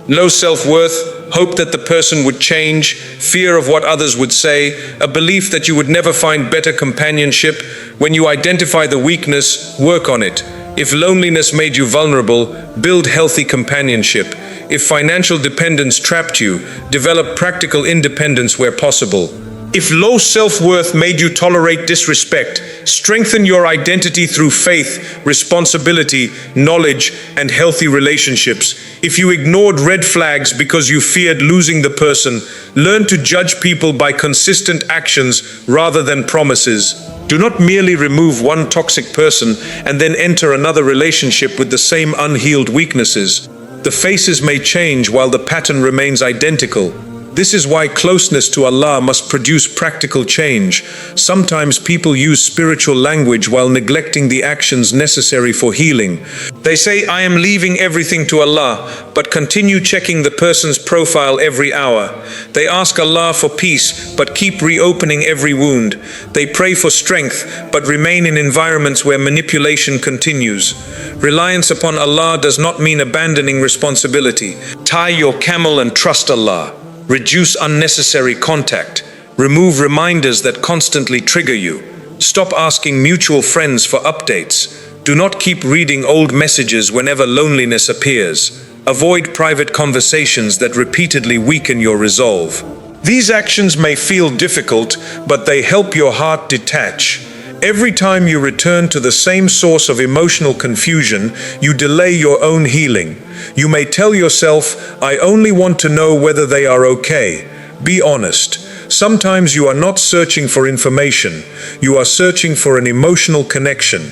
low self-worth, hope that the person would change, fear of what others would say, a belief that you would never find better companionship? When you identify the weakness, work on it. If loneliness made you vulnerable, build healthy companionship. If financial dependence trapped you, develop practical independence where possible. If low self-worth made you tolerate disrespect, strengthen your identity through faith, responsibility, knowledge, and healthy relationships. If you ignored red flags because you feared losing the person, learn to judge people by consistent actions rather than promises. Do not merely remove one toxic person and then enter another relationship with the same unhealed weaknesses. The faces may change while the pattern remains identical. This is why closeness to Allah must produce practical change. Sometimes people use spiritual language while neglecting the actions necessary for healing. They say, "I am leaving everything to Allah," but continue checking the person's profile every hour. They ask Allah for peace, but keep reopening every wound. They pray for strength, but remain in environments where manipulation continues. Reliance upon Allah does not mean abandoning responsibility. Tie your camel and trust Allah. Reduce unnecessary contact. Remove reminders that constantly trigger you. Stop asking mutual friends for updates. Do not keep reading old messages whenever loneliness appears. Avoid private conversations that repeatedly weaken your resolve. These actions may feel difficult, but they help your heart detach. Every time you return to the same source of emotional confusion, you delay your own healing. You may tell yourself, "I only want to know whether they are okay." Be honest. Sometimes you are not searching for information. You are searching for an emotional connection.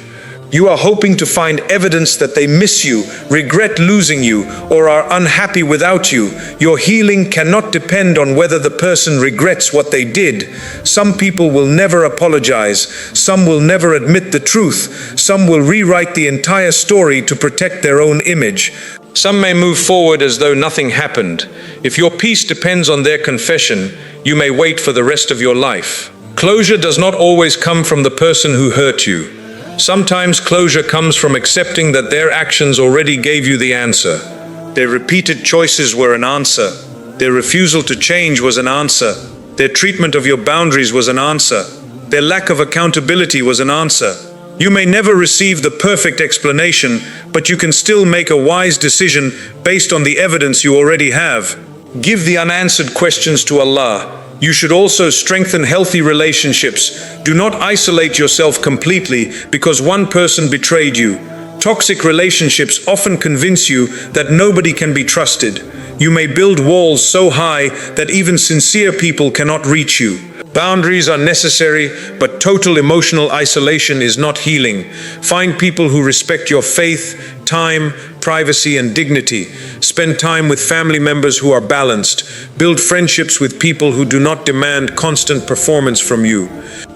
You are hoping to find evidence that they miss you, regret losing you, or are unhappy without you. Your healing cannot depend on whether the person regrets what they did. Some people will never apologize. Some will never admit the truth. Some will rewrite the entire story to protect their own image. Some may move forward as though nothing happened. If your peace depends on their confession, you may wait for the rest of your life. Closure does not always come from the person who hurt you. Sometimes closure comes from accepting that their actions already gave you the answer. Their repeated choices were an answer. Their refusal to change was an answer. Their treatment of your boundaries was an answer. Their lack of accountability was an answer. You may never receive the perfect explanation, but you can still make a wise decision based on the evidence you already have. Give the unanswered questions to Allah. You should also strengthen healthy relationships. Do not isolate yourself completely because one person betrayed you. Toxic relationships often convince you that nobody can be trusted. You may build walls so high that even sincere people cannot reach you. Boundaries are necessary, but total emotional isolation is not healing. Find people who respect your faith, time, privacy, and dignity. Spend time with family members who are balanced. Build friendships with people who do not demand constant performance from you.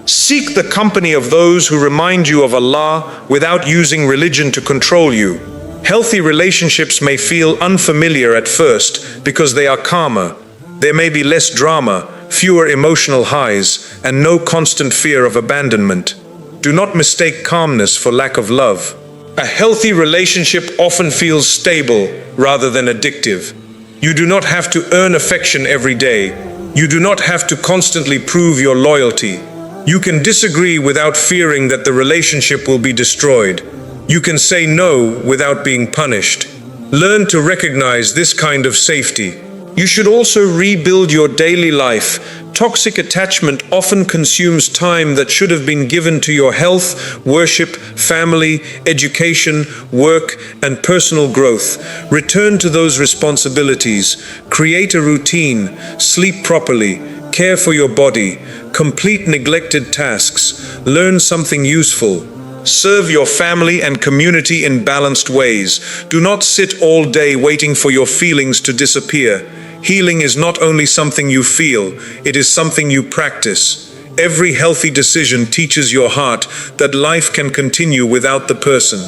Seek the company of those who remind you of Allah without using religion to control you. Healthy relationships may feel unfamiliar at first because they are calmer. There may be less drama, fewer emotional highs, and no constant fear of abandonment. Do not mistake calmness for lack of love. A healthy relationship often feels stable rather than addictive. You do not have to earn affection every day. You do not have to constantly prove your loyalty. You can disagree without fearing that the relationship will be destroyed. You can say no without being punished. Learn to recognize this kind of safety. You should also rebuild your daily life. Toxic attachment often consumes time that should have been given to your health, worship, family, education, work, and personal growth. Return to those responsibilities. Create a routine. Sleep properly. Care for your body. Complete neglected tasks. Learn something useful. Serve your family and community in balanced ways. Do not sit all day waiting for your feelings to disappear. Healing is not only something you feel, it is something you practice. Every healthy decision teaches your heart that life can continue without the person.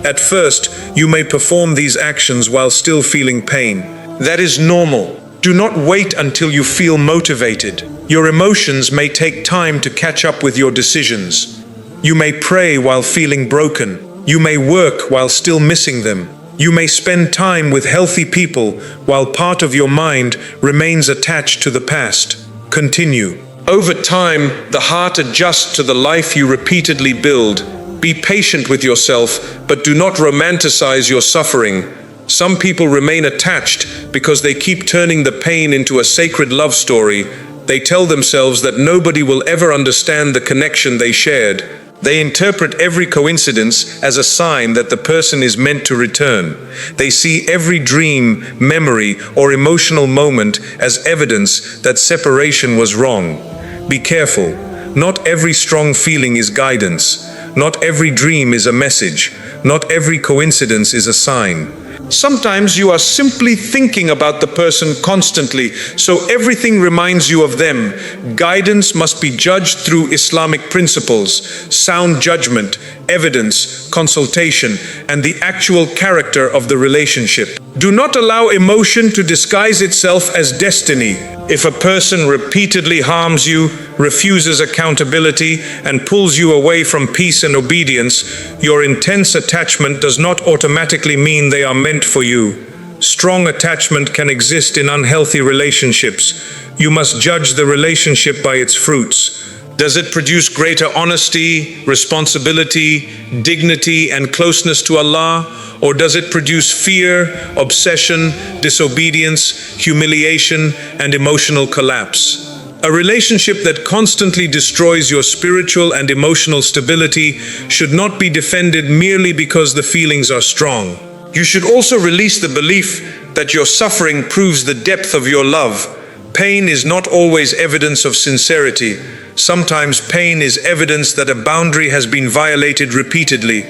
At first, you may perform these actions while still feeling pain. That is normal. Do not wait until you feel motivated. Your emotions may take time to catch up with your decisions. You may pray while feeling broken. You may work while still missing them. You may spend time with healthy people while part of your mind remains attached to the past. Continue. Over time, the heart adjusts to the life you repeatedly build. Be patient with yourself, but do not romanticize your suffering. Some people remain attached because they keep turning the pain into a sacred love story. They tell themselves that nobody will ever understand the connection they shared. They interpret every coincidence as a sign that the person is meant to return. They see every dream, memory, or emotional moment as evidence that separation was wrong. Be careful. Not every strong feeling is guidance. Not every dream is a message. Not every coincidence is a sign. Sometimes you are simply thinking about the person constantly, so everything reminds you of them. Guidance must be judged through Islamic principles, sound judgment, evidence, consultation, and the actual character of the relationship. Do not allow emotion to disguise itself as destiny. If a person repeatedly harms you, refuses accountability, and pulls you away from peace and obedience, your intense attachment does not automatically mean they are meant for you. Strong attachment can exist in unhealthy relationships. You must judge the relationship by its fruits. Does it produce greater honesty, responsibility, dignity, and closeness to Allah? Or does it produce fear, obsession, disobedience, humiliation, and emotional collapse? A relationship that constantly destroys your spiritual and emotional stability should not be defended merely because the feelings are strong. You should also release the belief that your suffering proves the depth of your love. Pain is not always evidence of sincerity. Sometimes pain is evidence that a boundary has been violated repeatedly.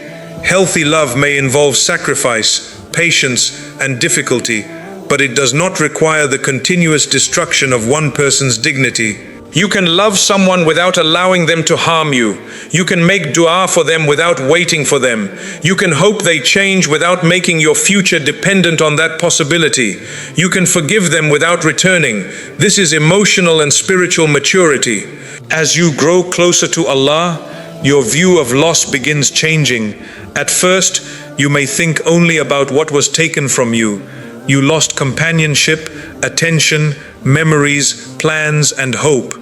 Healthy love may involve sacrifice, patience, and difficulty, but it does not require the continuous destruction of one person's dignity. You can love someone without allowing them to harm you. You can make dua for them without waiting for them. You can hope they change without making your future dependent on that possibility. You can forgive them without returning. This is emotional and spiritual maturity. As you grow closer to Allah, your view of loss begins changing. At first, you may think only about what was taken from you. You lost companionship, attention, memories, plans, and hope.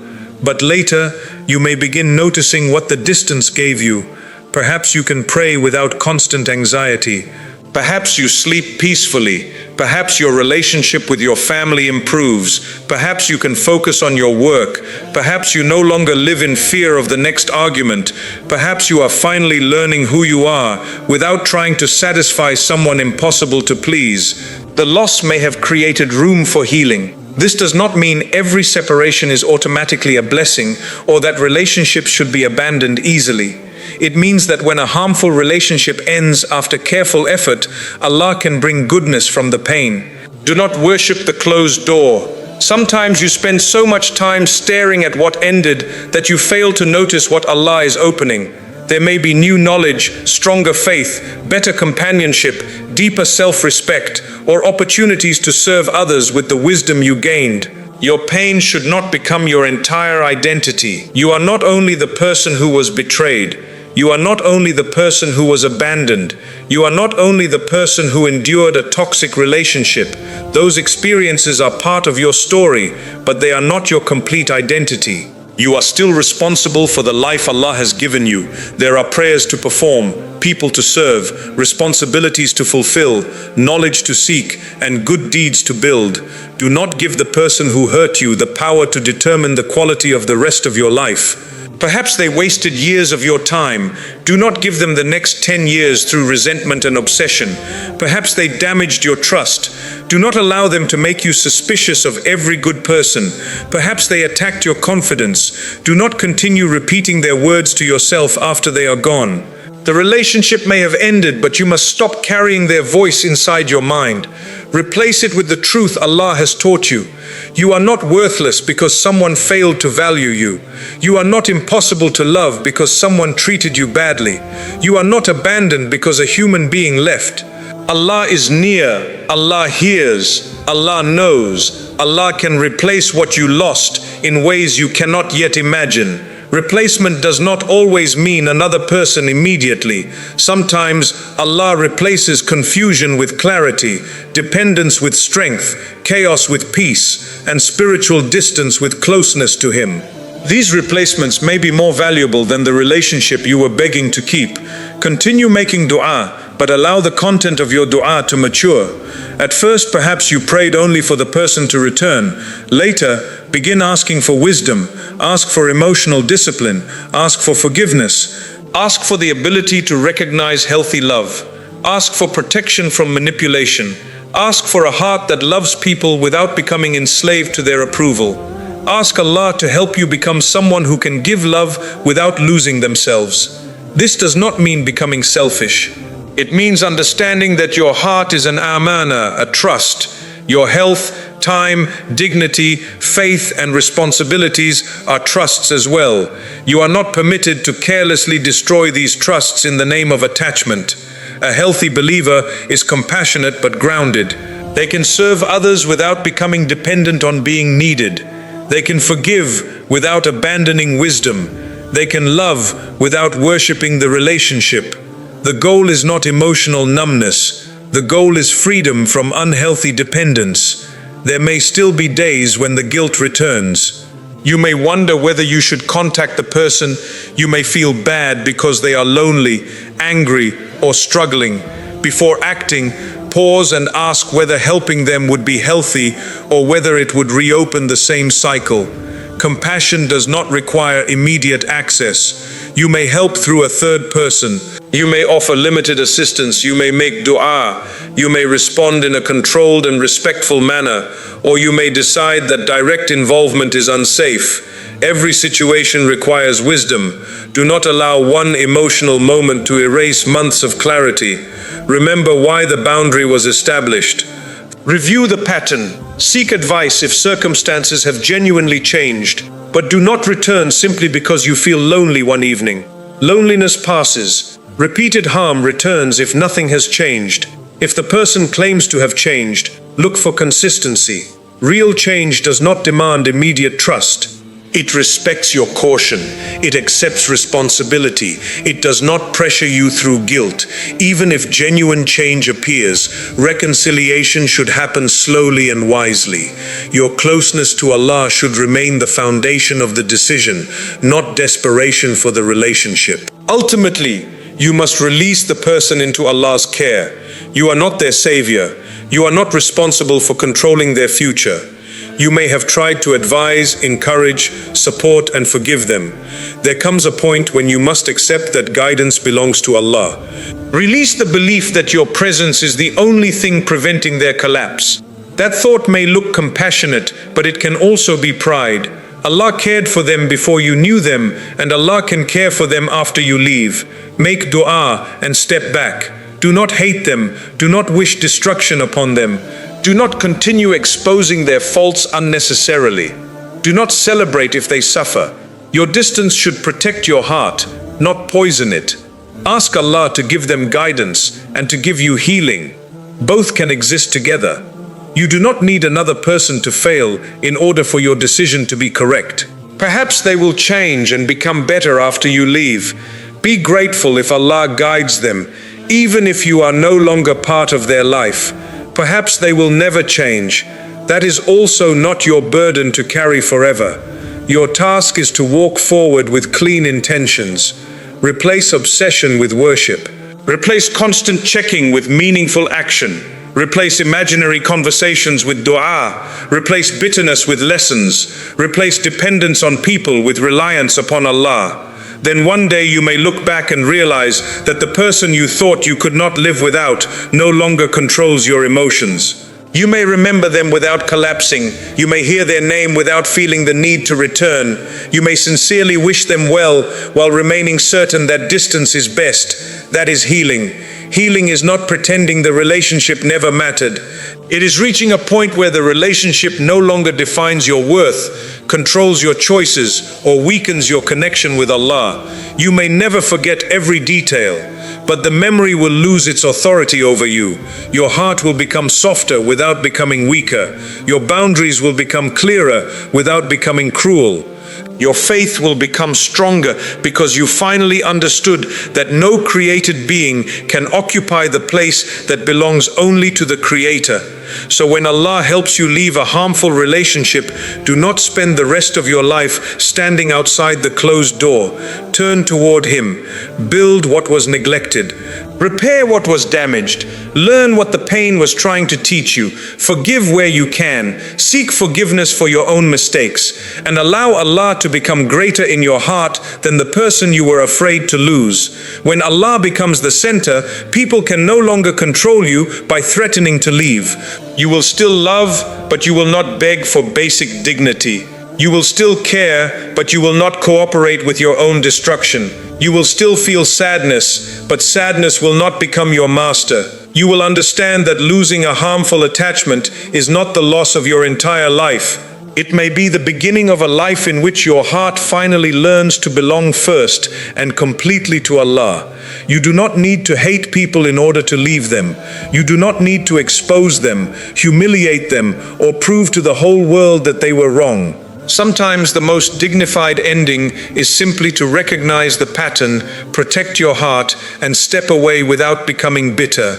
But later, you may begin noticing what the distance gave you. Perhaps you can pray without constant anxiety. Perhaps you sleep peacefully. Perhaps your relationship with your family improves. Perhaps you can focus on your work. Perhaps you no longer live in fear of the next argument. Perhaps you are finally learning who you are without trying to satisfy someone impossible to please. The loss may have created room for healing. This does not mean every separation is automatically a blessing or that relationships should be abandoned easily. It means that when a harmful relationship ends after careful effort, Allah can bring goodness from the pain. Do not worship the closed door. Sometimes you spend so much time staring at what ended that you fail to notice what Allah is opening. There may be new knowledge, stronger faith, better companionship, deeper self-respect, or opportunities to serve others with the wisdom you gained. Your pain should not become your entire identity. You are not only the person who was betrayed. You are not only the person who was abandoned. You are not only the person who endured a toxic relationship. Those experiences are part of your story, but they are not your complete identity. You are still responsible for the life Allah has given you. There are prayers to perform, people to serve, responsibilities to fulfill, knowledge to seek, and good deeds to build. Do not give the person who hurt you the power to determine the quality of the rest of your life. Perhaps they wasted years of your time. Do not give them the next 10 years through resentment and obsession. Perhaps they damaged your trust. Do not allow them to make you suspicious of every good person. Perhaps they attacked your confidence. Do not continue repeating their words to yourself after they are gone. The relationship may have ended, but you must stop carrying their voice inside your mind. Replace it with the truth Allah has taught you. You are not worthless because someone failed to value you. You are not impossible to love because someone treated you badly. You are not abandoned because a human being left. Allah is near. Allah hears. Allah knows. Allah can replace what you lost in ways you cannot yet imagine. Replacement does not always mean another person immediately. Sometimes Allah replaces confusion with clarity, dependence with strength, chaos with peace, and spiritual distance with closeness to Him. These replacements may be more valuable than the relationship you were begging to keep. Continue making dua, but allow the content of your dua to mature. At first, perhaps you prayed only for the person to return. Later, begin asking for wisdom, ask for emotional discipline, ask for forgiveness, ask for the ability to recognize healthy love, ask for protection from manipulation, ask for a heart that loves people without becoming enslaved to their approval. Ask Allah to help you become someone who can give love without losing themselves. This does not mean becoming selfish. It means understanding that your heart is an amana, a trust. Your health, time, dignity, faith, and responsibilities are trusts as well. You are not permitted to carelessly destroy these trusts in the name of attachment. A healthy believer is compassionate but grounded. They can serve others without becoming dependent on being needed. They can forgive without abandoning wisdom. They can love without worshipping the relationship. The goal is not emotional numbness. The goal is freedom from unhealthy dependence. There may still be days when the guilt returns. You may wonder whether you should contact the person. You may feel bad because they are lonely, angry, or struggling. Before acting, pause and ask whether helping them would be healthy or whether it would reopen the same cycle. Compassion does not require immediate access. You may help through a third person. You may offer limited assistance. You may make dua. You may respond in a controlled and respectful manner, or you may decide that direct involvement is unsafe. Every situation requires wisdom. Do not allow one emotional moment to erase months of clarity. Remember why the boundary was established. Review the pattern. Seek advice if circumstances have genuinely changed, but do not return simply because you feel lonely one evening. Loneliness passes. Repeated harm returns if nothing has changed. If the person claims to have changed, look for consistency. Real change does not demand immediate trust. It respects your caution. It accepts responsibility. It does not pressure you through guilt. Even if genuine change appears, reconciliation should happen slowly and wisely. Your closeness to Allah should remain the foundation of the decision, not desperation for the relationship. Ultimately, You must release the person into Allah's care. You are not their savior. You are not responsible for controlling their future. You may have tried to advise, encourage, support, and forgive them. There comes a point when you must accept that guidance belongs to Allah. Release the belief that your presence is the only thing preventing their collapse. That thought may look compassionate, but it can also be pride. Allah cared for them before you knew them, and Allah can care for them after you leave. Make dua and step back. Do not hate them. Do not wish destruction upon them. Do not continue exposing their faults unnecessarily. Do not celebrate if they suffer. Your distance should protect your heart, not poison it. Ask Allah to give them guidance and to give you healing. Both can exist together. You do not need another person to fail in order for your decision to be correct. Perhaps they will change and become better after you leave. Be grateful if Allah guides them, even if you are no longer part of their life. Perhaps they will never change. That is also not your burden to carry forever. Your task is to walk forward with clean intentions. Replace obsession with worship. Replace constant checking with meaningful action. Replace imaginary conversations with dua. Replace bitterness with lessons. Replace dependence on people with reliance upon Allah. Then one day you may look back and realize that the person you thought you could not live without no longer controls your emotions. You may remember them without collapsing. You may hear their name without feeling the need to return. You may sincerely wish them well while remaining certain that distance is best. That is healing. Healing is not pretending the relationship never mattered. It is reaching a point where the relationship no longer defines your worth, controls your choices, or weakens your connection with Allah. You may never forget every detail, but the memory will lose its authority over you. Your heart will become softer without becoming weaker. Your boundaries will become clearer without becoming cruel. Your faith will become stronger because you finally understood that no created being can occupy the place that belongs only to the Creator. So when Allah helps you leave a harmful relationship, do not spend the rest of your life standing outside the closed door. Turn toward Him. Build what was neglected. Repair what was damaged. Learn what the pain was trying to teach you. Forgive where you can. Seek forgiveness for your own mistakes. And allow Allah to become greater in your heart than the person you were afraid to lose. When Allah becomes the center, people can no longer control you by threatening to leave. You will still love, but you will not beg for basic dignity. You will still care, but you will not cooperate with your own destruction. You will still feel sadness, but sadness will not become your master. You will understand that losing a harmful attachment is not the loss of your entire life. It may be the beginning of a life in which your heart finally learns to belong first and completely to Allah. You do not need to hate people in order to leave them. You do not need to expose them, humiliate them, or prove to the whole world that they were wrong. Sometimes the most dignified ending is simply to recognize the pattern, protect your heart, and step away without becoming bitter.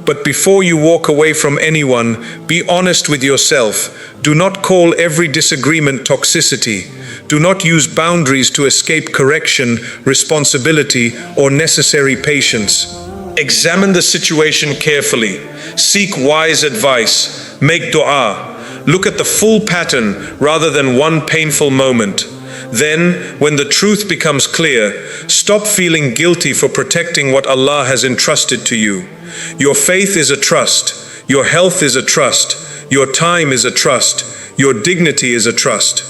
But before you walk away from anyone, be honest with yourself. Do not call every disagreement toxicity. Do not use boundaries to escape correction, responsibility, or necessary patience. Examine the situation carefully. Seek wise advice. Make dua. Look at the full pattern rather than one painful moment. Then, when the truth becomes clear, stop feeling guilty for protecting what Allah has entrusted to you. Your faith is a trust. Your health is a trust. Your time is a trust. Your dignity is a trust.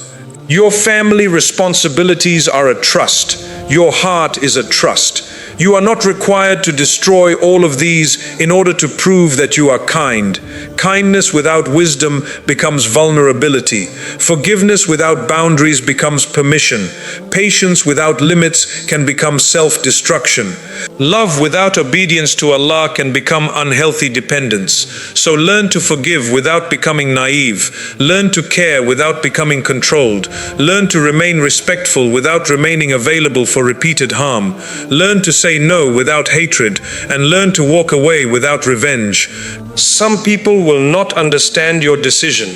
Your family responsibilities are a trust. Your heart is a trust. You are not required to destroy all of these in order to prove that you are kind. Kindness without wisdom becomes vulnerability. Forgiveness without boundaries becomes permission. Patience without limits can become self-destruction. Love without obedience to Allah can become unhealthy dependence. So learn to forgive without becoming naive. Learn to care without becoming controlled. Learn to remain respectful without remaining available for repeated harm. Learn to say no without hatred, and learn to walk away without revenge. Some people will will not understand your decision.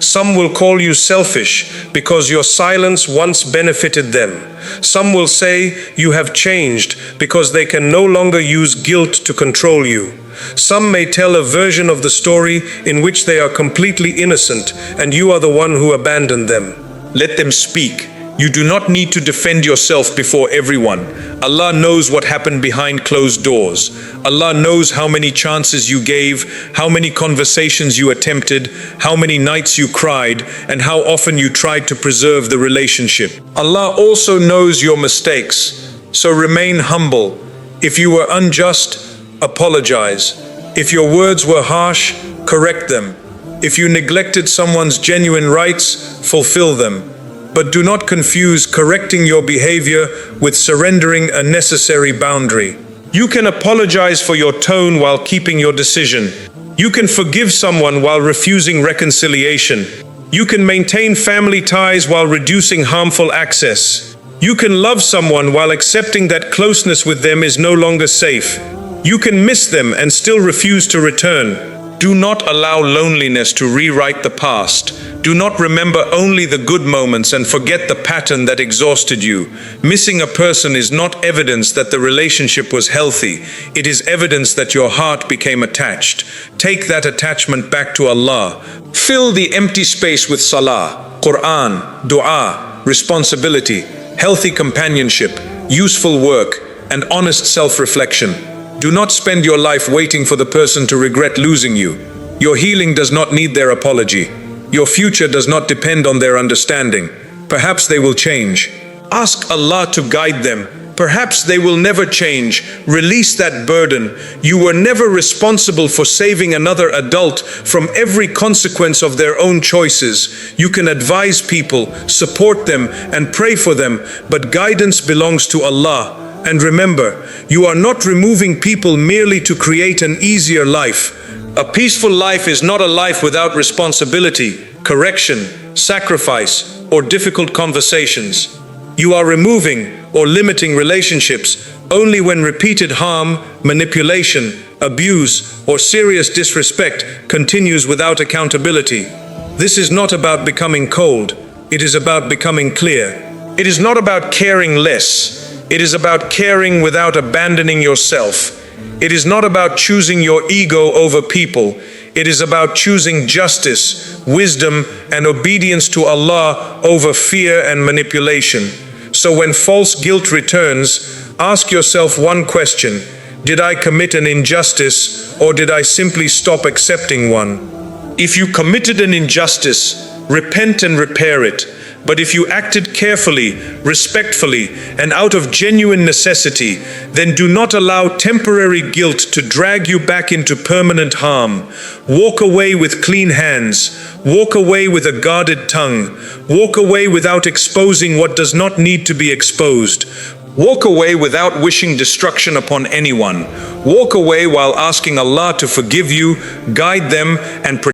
Some will call you selfish because your silence once benefited them. Some will say you have changed because they can no longer use guilt to control you. Some may tell a version of the story in which they are completely innocent and you are the one who abandoned them. Let them speak. You do not need to defend yourself before everyone. Allah knows what happened behind closed doors. Allah knows how many chances you gave, how many conversations you attempted, how many nights you cried, and how often you tried to preserve the relationship. Allah also knows your mistakes, so remain humble. If you were unjust, apologize. If your words were harsh, correct them. If you neglected someone's genuine rights, fulfill them. But do not confuse correcting your behavior with surrendering a necessary boundary. You can apologize for your tone while keeping your decision. You can forgive someone while refusing reconciliation. You can maintain family ties while reducing harmful access. You can love someone while accepting that closeness with them is no longer safe. You can miss them and still refuse to return. Do not allow loneliness to rewrite the past. Do not remember only the good moments and forget the pattern that exhausted you. Missing a person is not evidence that the relationship was healthy. It is evidence that your heart became attached. Take that attachment back to Allah. Fill the empty space with salah, Qur'an, dua, responsibility, healthy companionship, useful work, and honest self-reflection. Do not spend your life waiting for the person to regret losing you. Your healing does not need their apology. Your future does not depend on their understanding. Perhaps they will change. Ask Allah to guide them. Perhaps they will never change. Release that burden. You were never responsible for saving another adult from every consequence of their own choices. You can advise people, support them, and pray for them, but guidance belongs to Allah. And remember, you are not removing people merely to create an easier life. A peaceful life is not a life without responsibility, correction, sacrifice, or difficult conversations. You are removing or limiting relationships only when repeated harm, manipulation, abuse, or serious disrespect continues without accountability. This is not about becoming cold. It is about becoming clear. It is not about caring less. It is about caring without abandoning yourself. It is not about choosing your ego over people. It is about choosing justice, wisdom, and obedience to Allah over fear and manipulation. So when false guilt returns, ask yourself one question: did I commit an injustice, or did I simply stop accepting one? If you committed an injustice, repent and repair it. But if you acted carefully, respectfully, and out of genuine necessity, then do not allow temporary guilt to drag you back into permanent harm. Walk away with clean hands. Walk away with a guarded tongue. Walk away without exposing what does not need to be exposed. Walk away without wishing destruction upon anyone. Walk away while asking Allah to forgive you, guide them, and protect